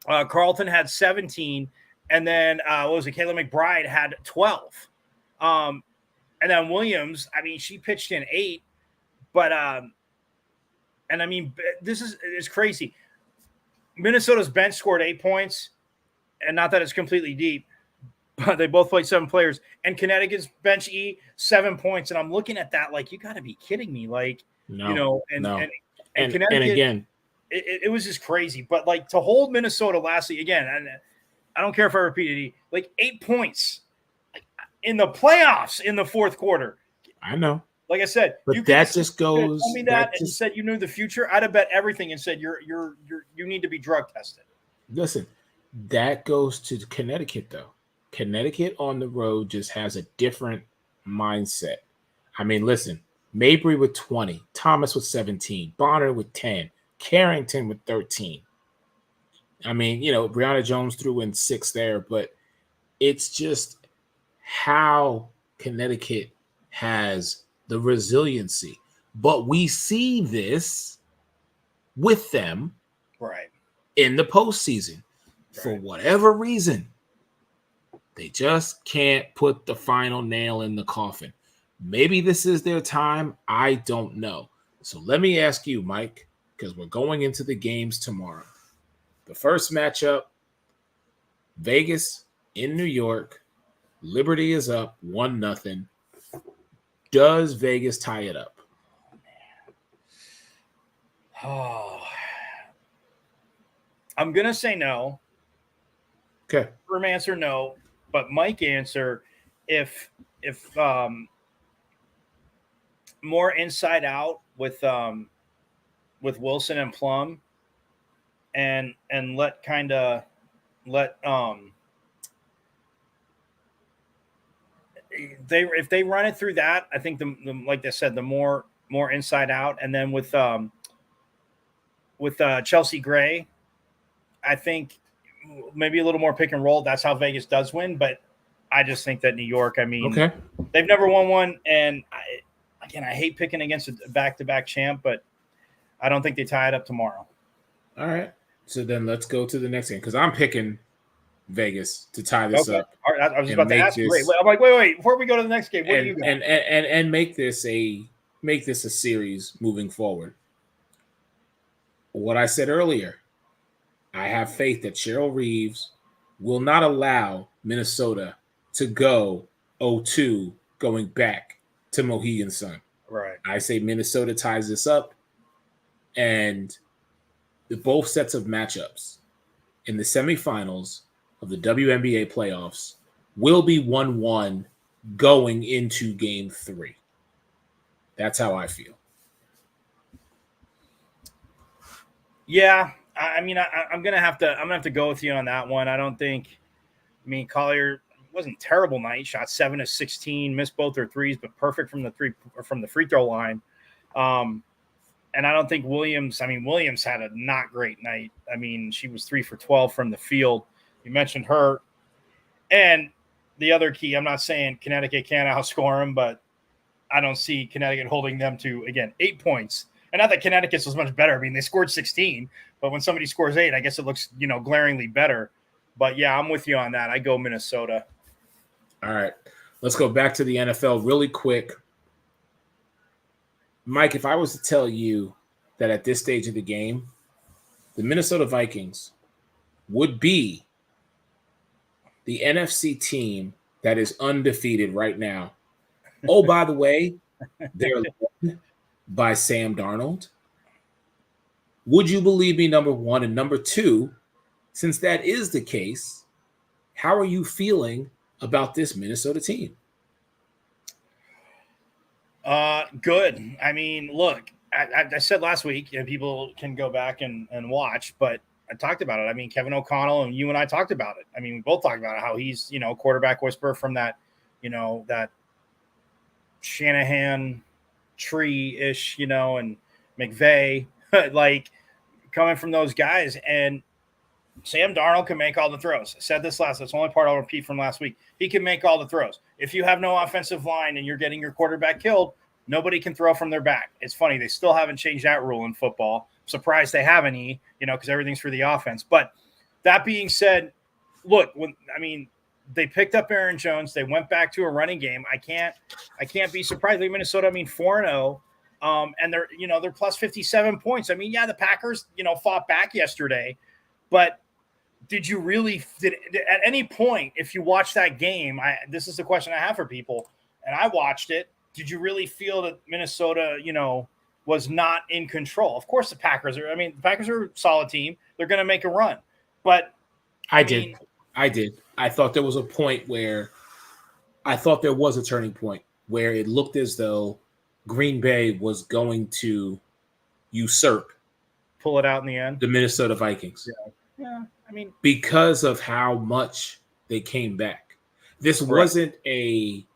Carlton had 17. And then, Kayla McBride had 12. And then Williams, I mean, she pitched in 8. But, and I mean, it's crazy. Minnesota's bench scored 8 points. And not that it's completely deep, but they both played 7 players. And Connecticut's bench 7 points. And I'm looking at that like, you got to be kidding me. Like, and Connecticut, and again, it was just crazy. But like to hold Minnesota lastly, again, and I don't care if I repeat it, like 8 points in the playoffs in the fourth quarter. I know. Like I said, but that just goes. Told me that and said you knew the future. I'd have bet everything and said you need to be drug tested. Listen, that goes to Connecticut though. Connecticut on the road just has a different mindset. I mean, listen, Mabry with 20, Thomas with 17, Bonner with 10, Carrington with 13. I mean, Brianna Jones threw in 6 there, but it's just how Connecticut has the resiliency. But we see this with them right in the postseason. For whatever reason, they just can't put the final nail in the coffin. Maybe this is their time. I don't know. So let me ask you, Mike, because we're going into the games tomorrow. The first matchup, Vegas in New York. Liberty is up 1-0. Does Vegas tie it up? Oh, I'm going to say no. Okay. Firm answer, no. But Mike answer, if more inside out with Wilson and Plum, and if they run it through that, I think the like they said, the more inside out, and then with Chelsea Gray, I think maybe a little more pick and roll. That's how Vegas does win, but I just think that New York, I mean, they've never won one, and I hate picking against a back-to-back champ, but I don't think they tie it up tomorrow. All right. So then let's go to the next game, because I'm picking Vegas to tie this Okay. up. All right, I was and about to make ask you. this- I'm like, wait. Before we go to the next game, what do you got? and make this a series moving forward. What I said earlier, I have faith that Cheryl Reeves will not allow Minnesota to go 0-2 going back to Mohegan Sun. Right. I say Minnesota ties this up, and both sets of matchups in the semifinals of the WNBA playoffs will be 1-1 going into game 3. That's how I feel. Yeah, I'm gonna have to go with you on that one. I don't think. I mean, Collier wasn't terrible night. Shot 7 of 16, missed both their threes, but perfect from the free throw line. And I don't think Williams. I mean, Williams had a not great night. I mean, she was 3 for 12 from the field. You mentioned her, and the other key. I'm not saying Connecticut can't outscore them, but I don't see Connecticut holding them to, again, 8 points. And not that Connecticut's was much better. I mean, they scored 16, but when somebody scores 8, I guess it looks, glaringly better. But, yeah, I'm with you on that. I go Minnesota. All right. Let's go back to the NFL really quick. Mike, if I was to tell you that at this stage of the game, the Minnesota Vikings would be the NFC team that is undefeated right now. Oh, by the way, they're led by Sam Darnold. Would you believe me, number one? And number two, since that is the case, how are you feeling about this Minnesota team? Good. I mean, look, I said last week, and people can go back and watch, but I talked about it. I mean, Kevin O'Connell and you and I talked about it. I mean, we both talked about it, how he's, quarterback whisperer from that, that Shanahan tree-ish, and McVay, like coming from those guys. And Sam Darnold can make all the throws. I said this that's the only part I'll repeat from last week. He can make all the throws. If you have no offensive line and you're getting your quarterback killed, nobody can throw from their back. It's funny. They still haven't changed that rule in football. I'm surprised they haven't, because everything's for the offense. But that being said, look, they picked up Aaron Jones. They went back to a running game. I can't be surprised. Minnesota, 4-0. And they're plus 57 points. The Packers, fought back yesterday, but did at any point, if you watch that game, this is the question I have for people, and I watched it, did you really feel that Minnesota, was not in control? Of course the Packers are. The Packers are a solid team. They're going to make a run. But I did. I thought there was a point where I thought there was a turning point where it looked as though Green Bay was going to pull it out in the end. The Minnesota Vikings. Yeah. Because of how much they came back. This wasn't a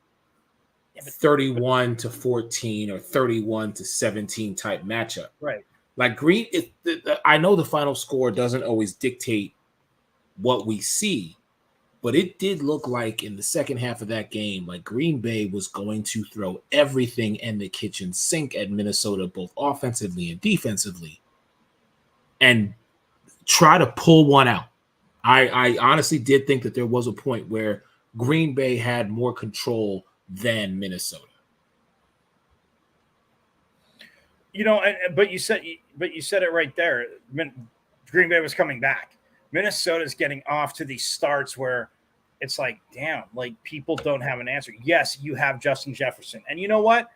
31-14 or 31-17 type matchup. Right. Like I know the final score doesn't always dictate what we see, but it did look like in the second half of that game, like Green Bay was going to throw everything in the kitchen sink at Minnesota, both offensively and defensively, and try to pull one out. I honestly did think that there was a point where Green Bay had more control than Minnesota. But you said it right there. Green Bay was coming back. Minnesota's getting off to these starts where it's like, damn, like people don't have an answer. Yes, you have Justin Jefferson. And you know what?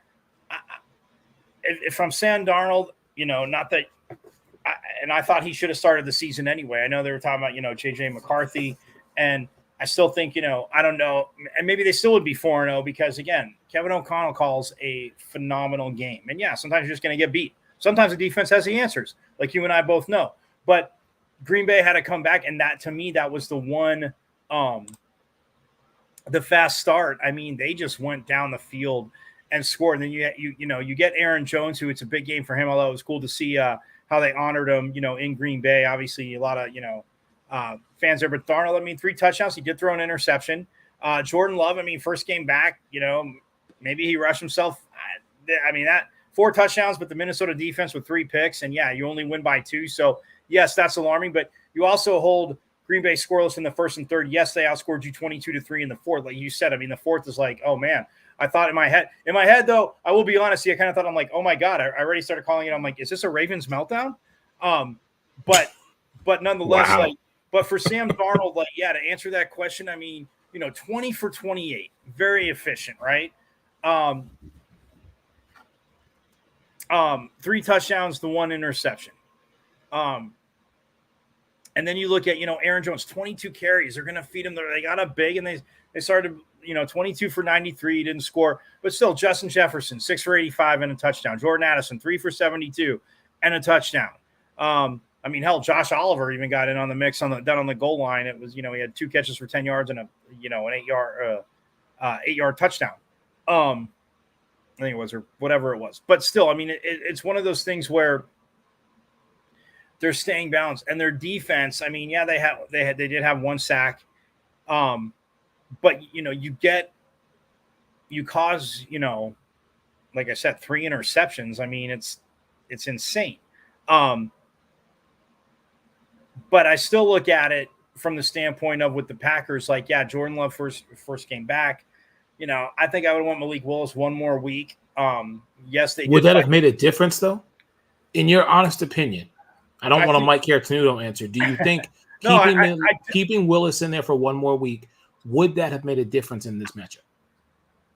If I'm Sam Darnold, not that I thought he should have started the season anyway. I know they were talking about, JJ McCarthy, and I still think, I don't know, and maybe they still would be 4-0 because, again, Kevin O'Connell calls a phenomenal game. And, yeah, sometimes you're just going to get beat. Sometimes the defense has the answers, like you and I both know. But Green Bay had to come back, and that, to me, that was the one the fast start. They just went down the field and scored. And then you get Aaron Jones, who it's a big game for him, although it was cool to see how they honored him, in Green Bay. Obviously, a lot of, fans there. But Darnold, 3 touchdowns. He did throw an interception. Jordan Love, first game back, maybe he rushed himself. That 4 touchdowns, but the Minnesota defense with 3 picks. And, yeah, you only win by 2. So, yes, that's alarming. But you also hold Green Bay scoreless in the first and third. Yes, they outscored you 22-3 in the fourth. Like you said, I mean, the fourth is like, oh man. I thought in my head though, I will be honest, I kind of thought, I'm like, oh my God, I already started calling it. I'm like, is this a Ravens meltdown? But nonetheless, Wow. like, but for Sam Darnold, like, yeah, to answer that question, I mean, 20 for 28, very efficient, right? 3 touchdowns to 1 interception. And then you look at, Aaron Jones, 22 carries. They're going to feed him. They got up big, and they started, 22 for 93, didn't score. But still, Justin Jefferson, 6 for 85 and a touchdown. Jordan Addison, 3 for 72 and a touchdown. I mean, hell, Josh Oliver even got in on the mix down on the goal line. It was, he had 2 catches for 10 yards and an 8-yard touchdown. I think it was, or whatever it was. But still, I mean, it's one of those things where they're staying balanced, and their defense. I mean, yeah, they did have 1 sack, but you cause like I said, 3 interceptions. I mean, it's insane. But I still look at it from the standpoint of with the Packers, like, yeah, Jordan Love first came back. I think I would want Malik Willis 1 more week. Yes, they would that have made a difference though? In your honest opinion, I don't want a Mike Cartenuto answer. Do you think keeping Willis in there for 1 more week, would that have made a difference in this matchup?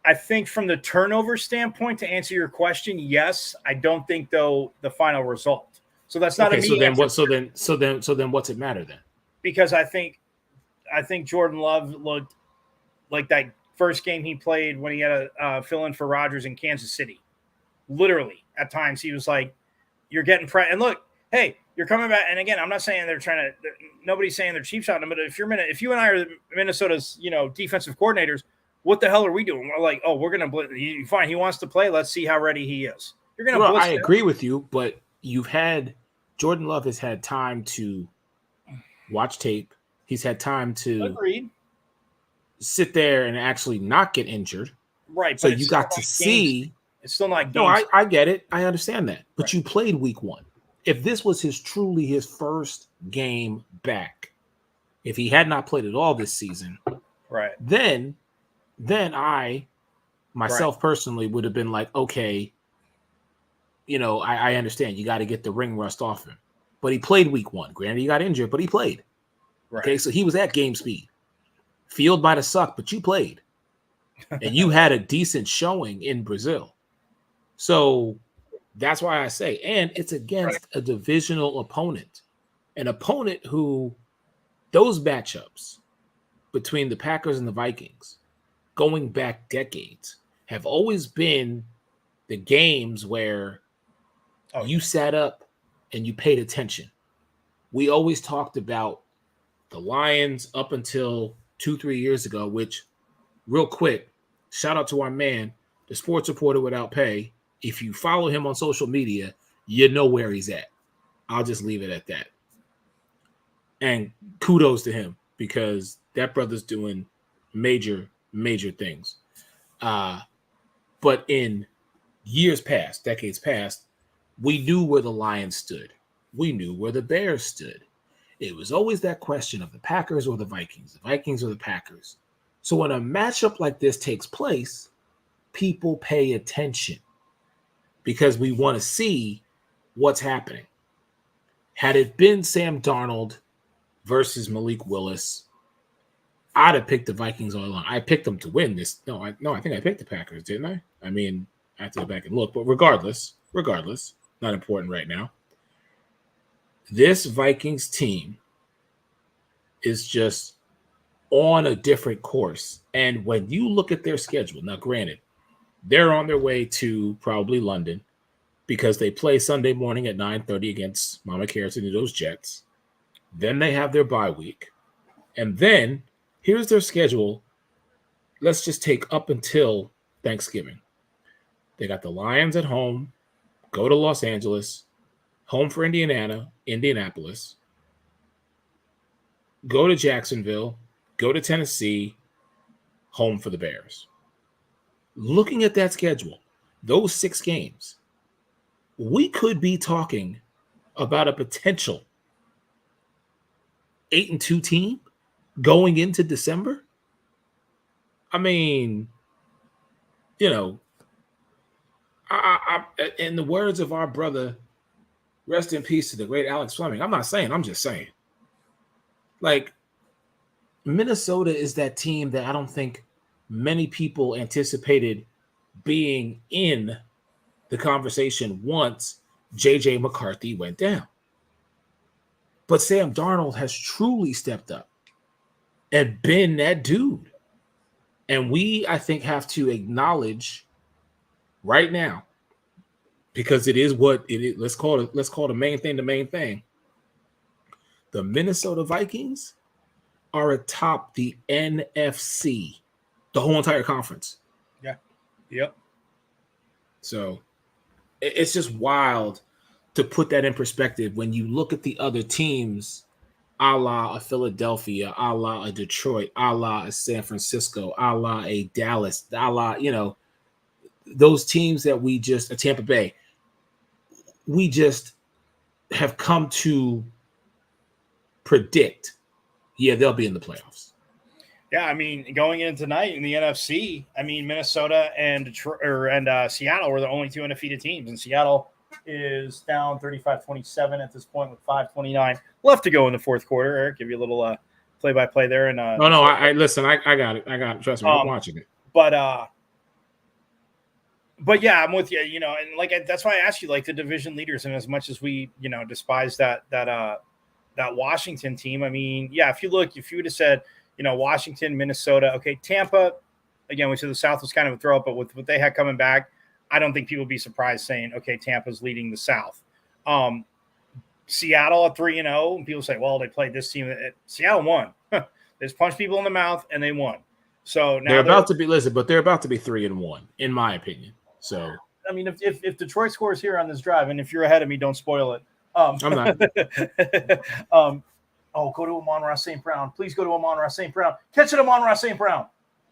I think from the turnover standpoint, to answer your question, yes. I don't think though the final result. So that's not okay. So then what's it matter then? Because I think Jordan Love looked like that first game he played when he had a fill in for Rodgers in Kansas City. Literally, at times he was like, "You're getting and look, hey, you're coming back." And again, I'm not saying nobody's saying they're cheap shotting, but if you and I are Minnesota's, defensive coordinators, what the hell are we doing? We're like, oh, we're gonna fine. He wants to play. Let's see how ready he is. You're gonna. Well, I agree with you, but Jordan Love has had time to watch tape. He's had time to sit there and actually not get injured. Right. So you got to see. It's still not games. No, I get it. I understand that. But you played week 1. If this was truly his first game back, if he had not played at all this season, right, then I myself personally would have been like, okay, I understand. You got to get the ring rust off him. But he played week 1. Granted, he got injured, but he played. Right. Okay, so he was at game speed. Field might have sucked, but you played. And you had a decent showing in Brazil. So that's why I say, and it's against a divisional opponent. An opponent who, those matchups between the Packers and the Vikings, going back decades, have always been the games where you sat up and you paid attention. We always talked about the Lions up until 2-3 years ago, which, real quick, shout out to our man, the sports reporter without pay. If you follow him on social media, you know where he's at. I'll just leave it at that. And kudos to him, because that brother's doing major, major things. But in years past, decades past, we knew where the Lions stood. We knew where the Bears stood. It was always that question of the Packers or the Vikings or the Packers. So when a matchup like this takes place, people pay attention because we want to see what's happening. Had it been Sam Darnold versus Malik Willis, I'd have picked the Vikings all along. I picked them to win this. No, I think I picked the Packers, didn't I? I mean, I have to go back and look. But regardless, not important right now. This Vikings team is just on a different course. And when you look at their schedule, now granted, they're on their way to probably London because they play Sunday morning at 9:30 against Mama Cartenuto's Jets. Then they have their bye week. And then here's their schedule. Let's just take up until Thanksgiving. They got the Lions at home, go to Los Angeles, home for Indianapolis, go to Jacksonville, go to Tennessee, home for the Bears. Looking at that schedule, those 6 games, we could be talking about a potential 8-2 team going into December. I mean, you know, in the words of our brother, rest in peace to the great Alex Fleming. I'm not saying, I'm just saying. Like, Minnesota is that team that I don't think many people anticipated being in the conversation once JJ McCarthy went down. But Sam Darnold has truly stepped up and been that dude. And we, I think, have to acknowledge right now, because it is what it is. Let's call it the main thing, the main thing. The Minnesota Vikings are atop the NFC, the whole entire conference. Yeah. Yep. So it's just wild to put that in perspective when you look at the other teams, a la a Philadelphia, a la a Detroit, a la a San Francisco, a la a Dallas, a la, those teams that we just, a Tampa Bay, we just have come to predict, they'll be in the playoffs. Yeah, I mean, going in tonight in the NFC, I mean, Minnesota and Detroit and Seattle were the only two undefeated teams, and Seattle is down 35-27 at this point with 5:29 left to go in the fourth quarter. Eric, give you a little play-by-play there. And no, I listen. I got it. Trust me, I'm watching it. But yeah, I'm with you. And like that's why I asked you, like the division leaders, and as much as we despise that Washington team, I mean, yeah, if you would have said, Washington, Minnesota, okay, Tampa, again, we said the South was kind of a throw up, but with what they had coming back, I don't think people would be surprised saying, okay, Tampa's leading the South. Seattle at 3-0, and people say, well, they played this team. Seattle won. They just punched people in the mouth, and they won. So now they're about to be 3-1, in my opinion. So I mean, if Detroit scores here on this drive, and if you're ahead of me, don't spoil it. I'm not. Go to Amon-Ra St. Brown. Please go to Amon-Ra St. Brown. Catch it, Amon-Ra St. Brown.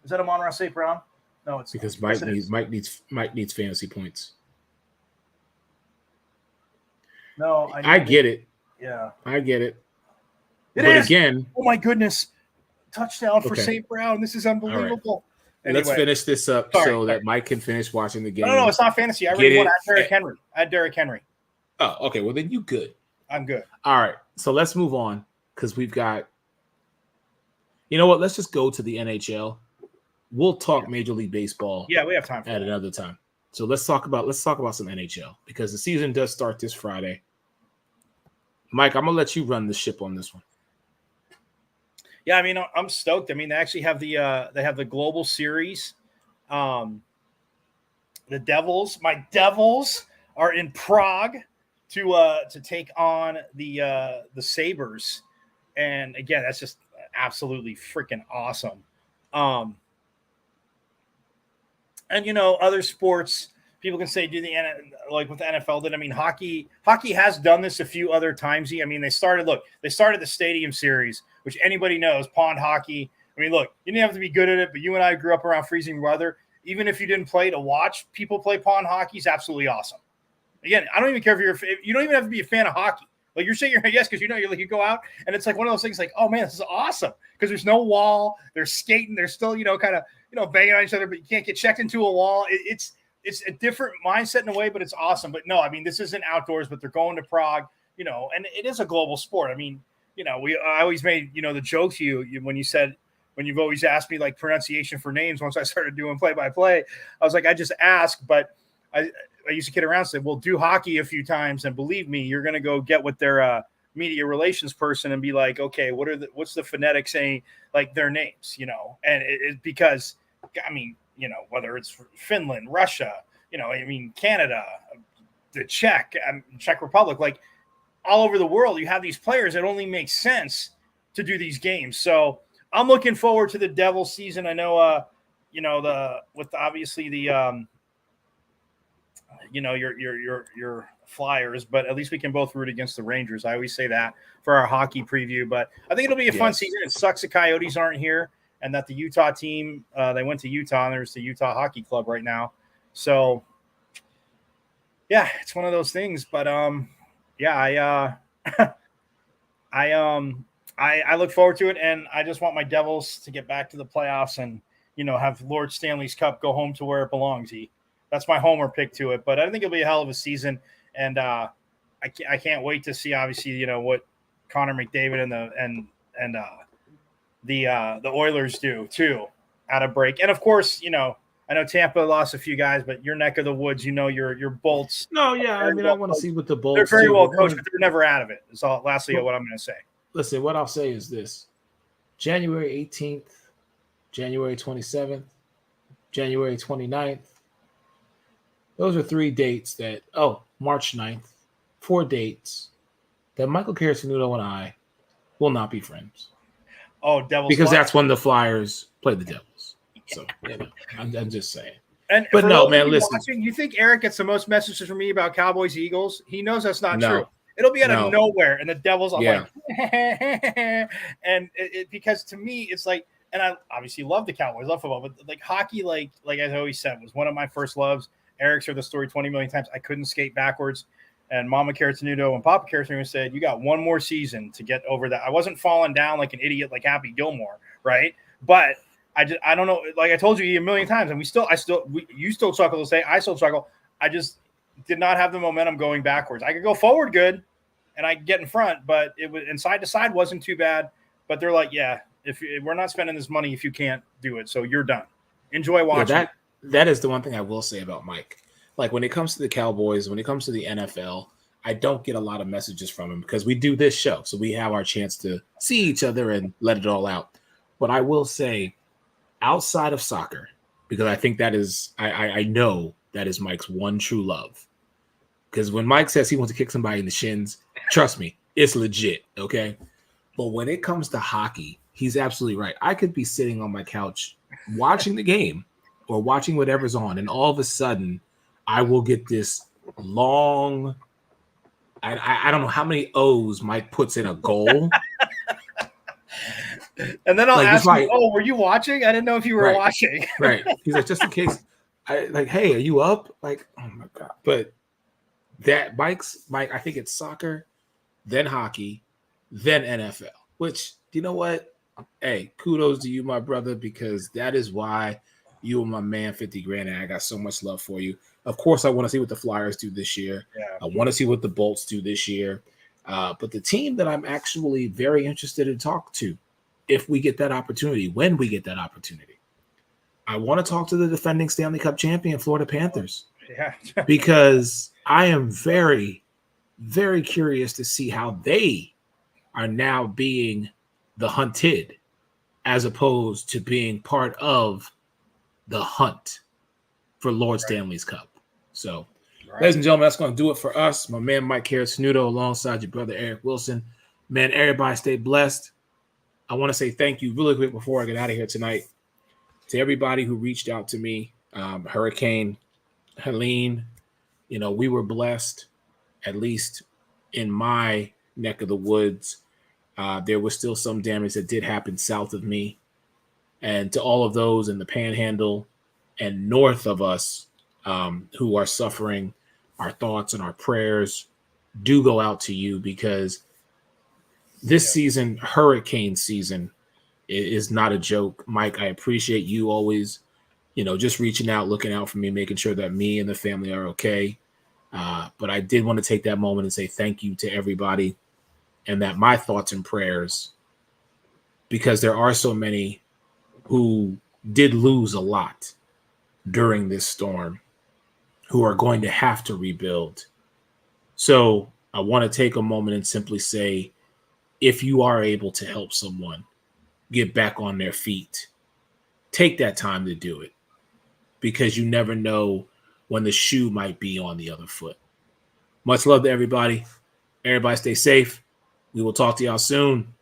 Is that Amon-Ra St. Brown? No, it's because Mike needs fantasy points. No, I get it. Yeah, I get it. But again, oh my goodness, touchdown for St. Brown. This is unbelievable. Right. Anyway, let's finish this up that Mike can finish watching the game. No, it's not fantasy. I already won. I had Derrick Henry. Oh, okay. Well, then you good. I'm good. All right. So let's move on because we've got. You know what? Let's just go to the NHL. We'll talk Major League Baseball. Yeah, we have time for at another time. So let's talk about some NHL because the season does start this Friday. Mike, I'm gonna let you run the ship on this one. Yeah, I mean, I'm stoked. I mean, they actually have the global series. The Devils, my Devils, are in Prague to take on the Sabres, and again, that's just absolutely freaking awesome. And other sports, people can say, like with the NFL did. I mean, hockey has done this a few other times. I mean, they started the Stadium Series, which anybody knows, pond hockey. I mean, look, you didn't have to be good at it, but you and I grew up around freezing weather. Even if you didn't play, to watch people play pond hockey is absolutely awesome. Again, I don't even care if you don't even have to be a fan of hockey. Like you're saying yes, because you go out and it's like one of those things like, oh man, this is awesome. Because there's no wall, they're skating, they're still, kind of banging on each other, but you can't get checked into a wall. It's a different mindset in a way, but it's awesome. But no, I mean, this isn't outdoors, but they're going to Prague, and it is a global sport. I mean, I always made, the joke to you when you've always asked me like pronunciation for names. Once I started doing play-by-play, I was like, I just ask, but I used to kid around and say, well, do hockey a few times. And believe me, you're going to go get with their media relations person and be like, okay, what's the phonetic saying, like their names, and it because, I mean, whether it's Finland, Russia, Canada, the Czech Republic, like all over the world, you have these players. It only makes sense to do these games. So I'm looking forward to the Devil season. I know, your Flyers, but at least we can both root against the Rangers. I always say that for our hockey preview, but I think it'll be a fun season. It sucks the Coyotes aren't here and that the Utah team, they went to Utah and there's the Utah Hockey Club right now. So yeah, it's one of those things, but I I look forward to it, and I just want my Devils to get back to the playoffs and, have Lord Stanley's Cup go home to where it belongs. That's my homer pick to it, but I think it'll be a hell of a season, and I can't wait to see, obviously, what Connor McDavid and the Oilers do too at a break. And of course, I know Tampa lost a few guys, but your neck of the woods, your Bolts. No, yeah, I mean, I want to see what the Bolts. They're very well coached, but they're never out of it. That's all. Lastly, what I'm going to say. Listen, what I'll say is this: January 18th, January 27th, January 29th. Those are 3 dates that. Oh, March 9th, 4 dates that Michael Carrasnudo and I will not be friends. Oh, Devils! Because that's when the Flyers play the Devils. So I'm just saying. But no, man, listen. Watching, you think Eric gets the most messages from me about Cowboys Eagles? He knows that's not true. No. It'll be out of nowhere, and the Devils. I'm Yeah. like, and because to me, it's like, and I obviously love the Cowboys, love football, but like hockey, like I always said, was one of my first loves. Eric's heard the story 20 million times. I couldn't skate backwards, and Mama Carrasnudo and Papa Carrasnudo said, "You got one more season to get over that." I wasn't falling down like an idiot, like Happy Gilmore, right? But I don't know. Like I told you a million times, and you still struggle to say, I still struggle. I just did not have the momentum going backwards. I could go forward good, and I could get in front, but it was, and side to side wasn't too bad. But they're like, yeah, if we're not spending this money, if you can't do it, so you're done. Enjoy watching. Yeah, that is the one thing I will say about Mike. Like when it comes to the Cowboys, when it comes to the NFL, I don't get a lot of messages from him because we do this show, so we have our chance to see each other and let it all out. But I will say, outside of soccer, because I think that is, I know that is Mike's one true love. Because when Mike says he wants to kick somebody in the shins, trust me, it's legit, okay? But when it comes to hockey, he's absolutely right. I could be sitting on my couch watching the game or watching whatever's on, and all of a sudden, I will get this long, I don't know how many O's Mike puts in a goal. And then I'll ask you, "Oh, were you watching? I didn't know if you were watching." Right. He's like, just in case. Hey, are you up? Like, oh my God. But that Mike, I think it's soccer, then hockey, then NFL. Which, you know what? Hey, kudos to you, my brother, because that is why you are my man, 50 grand, and I got so much love for you. Of course, I want to see what the Flyers do this year. Yeah. I want to see what the Bolts do this year. But the team that I'm actually very interested to talk to, if we get that opportunity, when we get that opportunity, I want to talk to the defending Stanley Cup champion, Florida Panthers. Yeah. Because I am very, very curious to see how they are now being the hunted as opposed to being part of the hunt for Lord Stanley's Cup. So, ladies and gentlemen, that's going to do it for us. My man, Mike Carrasnudo, alongside your brother, Eric Wilson. Man, everybody stay blessed. I want to say thank you really quick before I get out of here tonight to everybody who reached out to me. Hurricane Helene, we were blessed, at least in my neck of the woods. There was still some damage that did happen south of me. And to all of those in the Panhandle and north of us who are suffering, our thoughts and our prayers do go out to you, because this season, hurricane season, is not a joke. Mike, I appreciate you always, just reaching out, looking out for me, making sure that me and the family are okay. But I did want to take that moment and say thank you to everybody, and that my thoughts and prayers, because there are so many who did lose a lot during this storm, who are going to have to rebuild. So I want to take a moment and simply say, if you are able to help someone get back on their feet, take that time to do it, because you never know when the shoe might be on the other foot. Much love to everybody. Everybody stay safe. We will talk to y'all soon.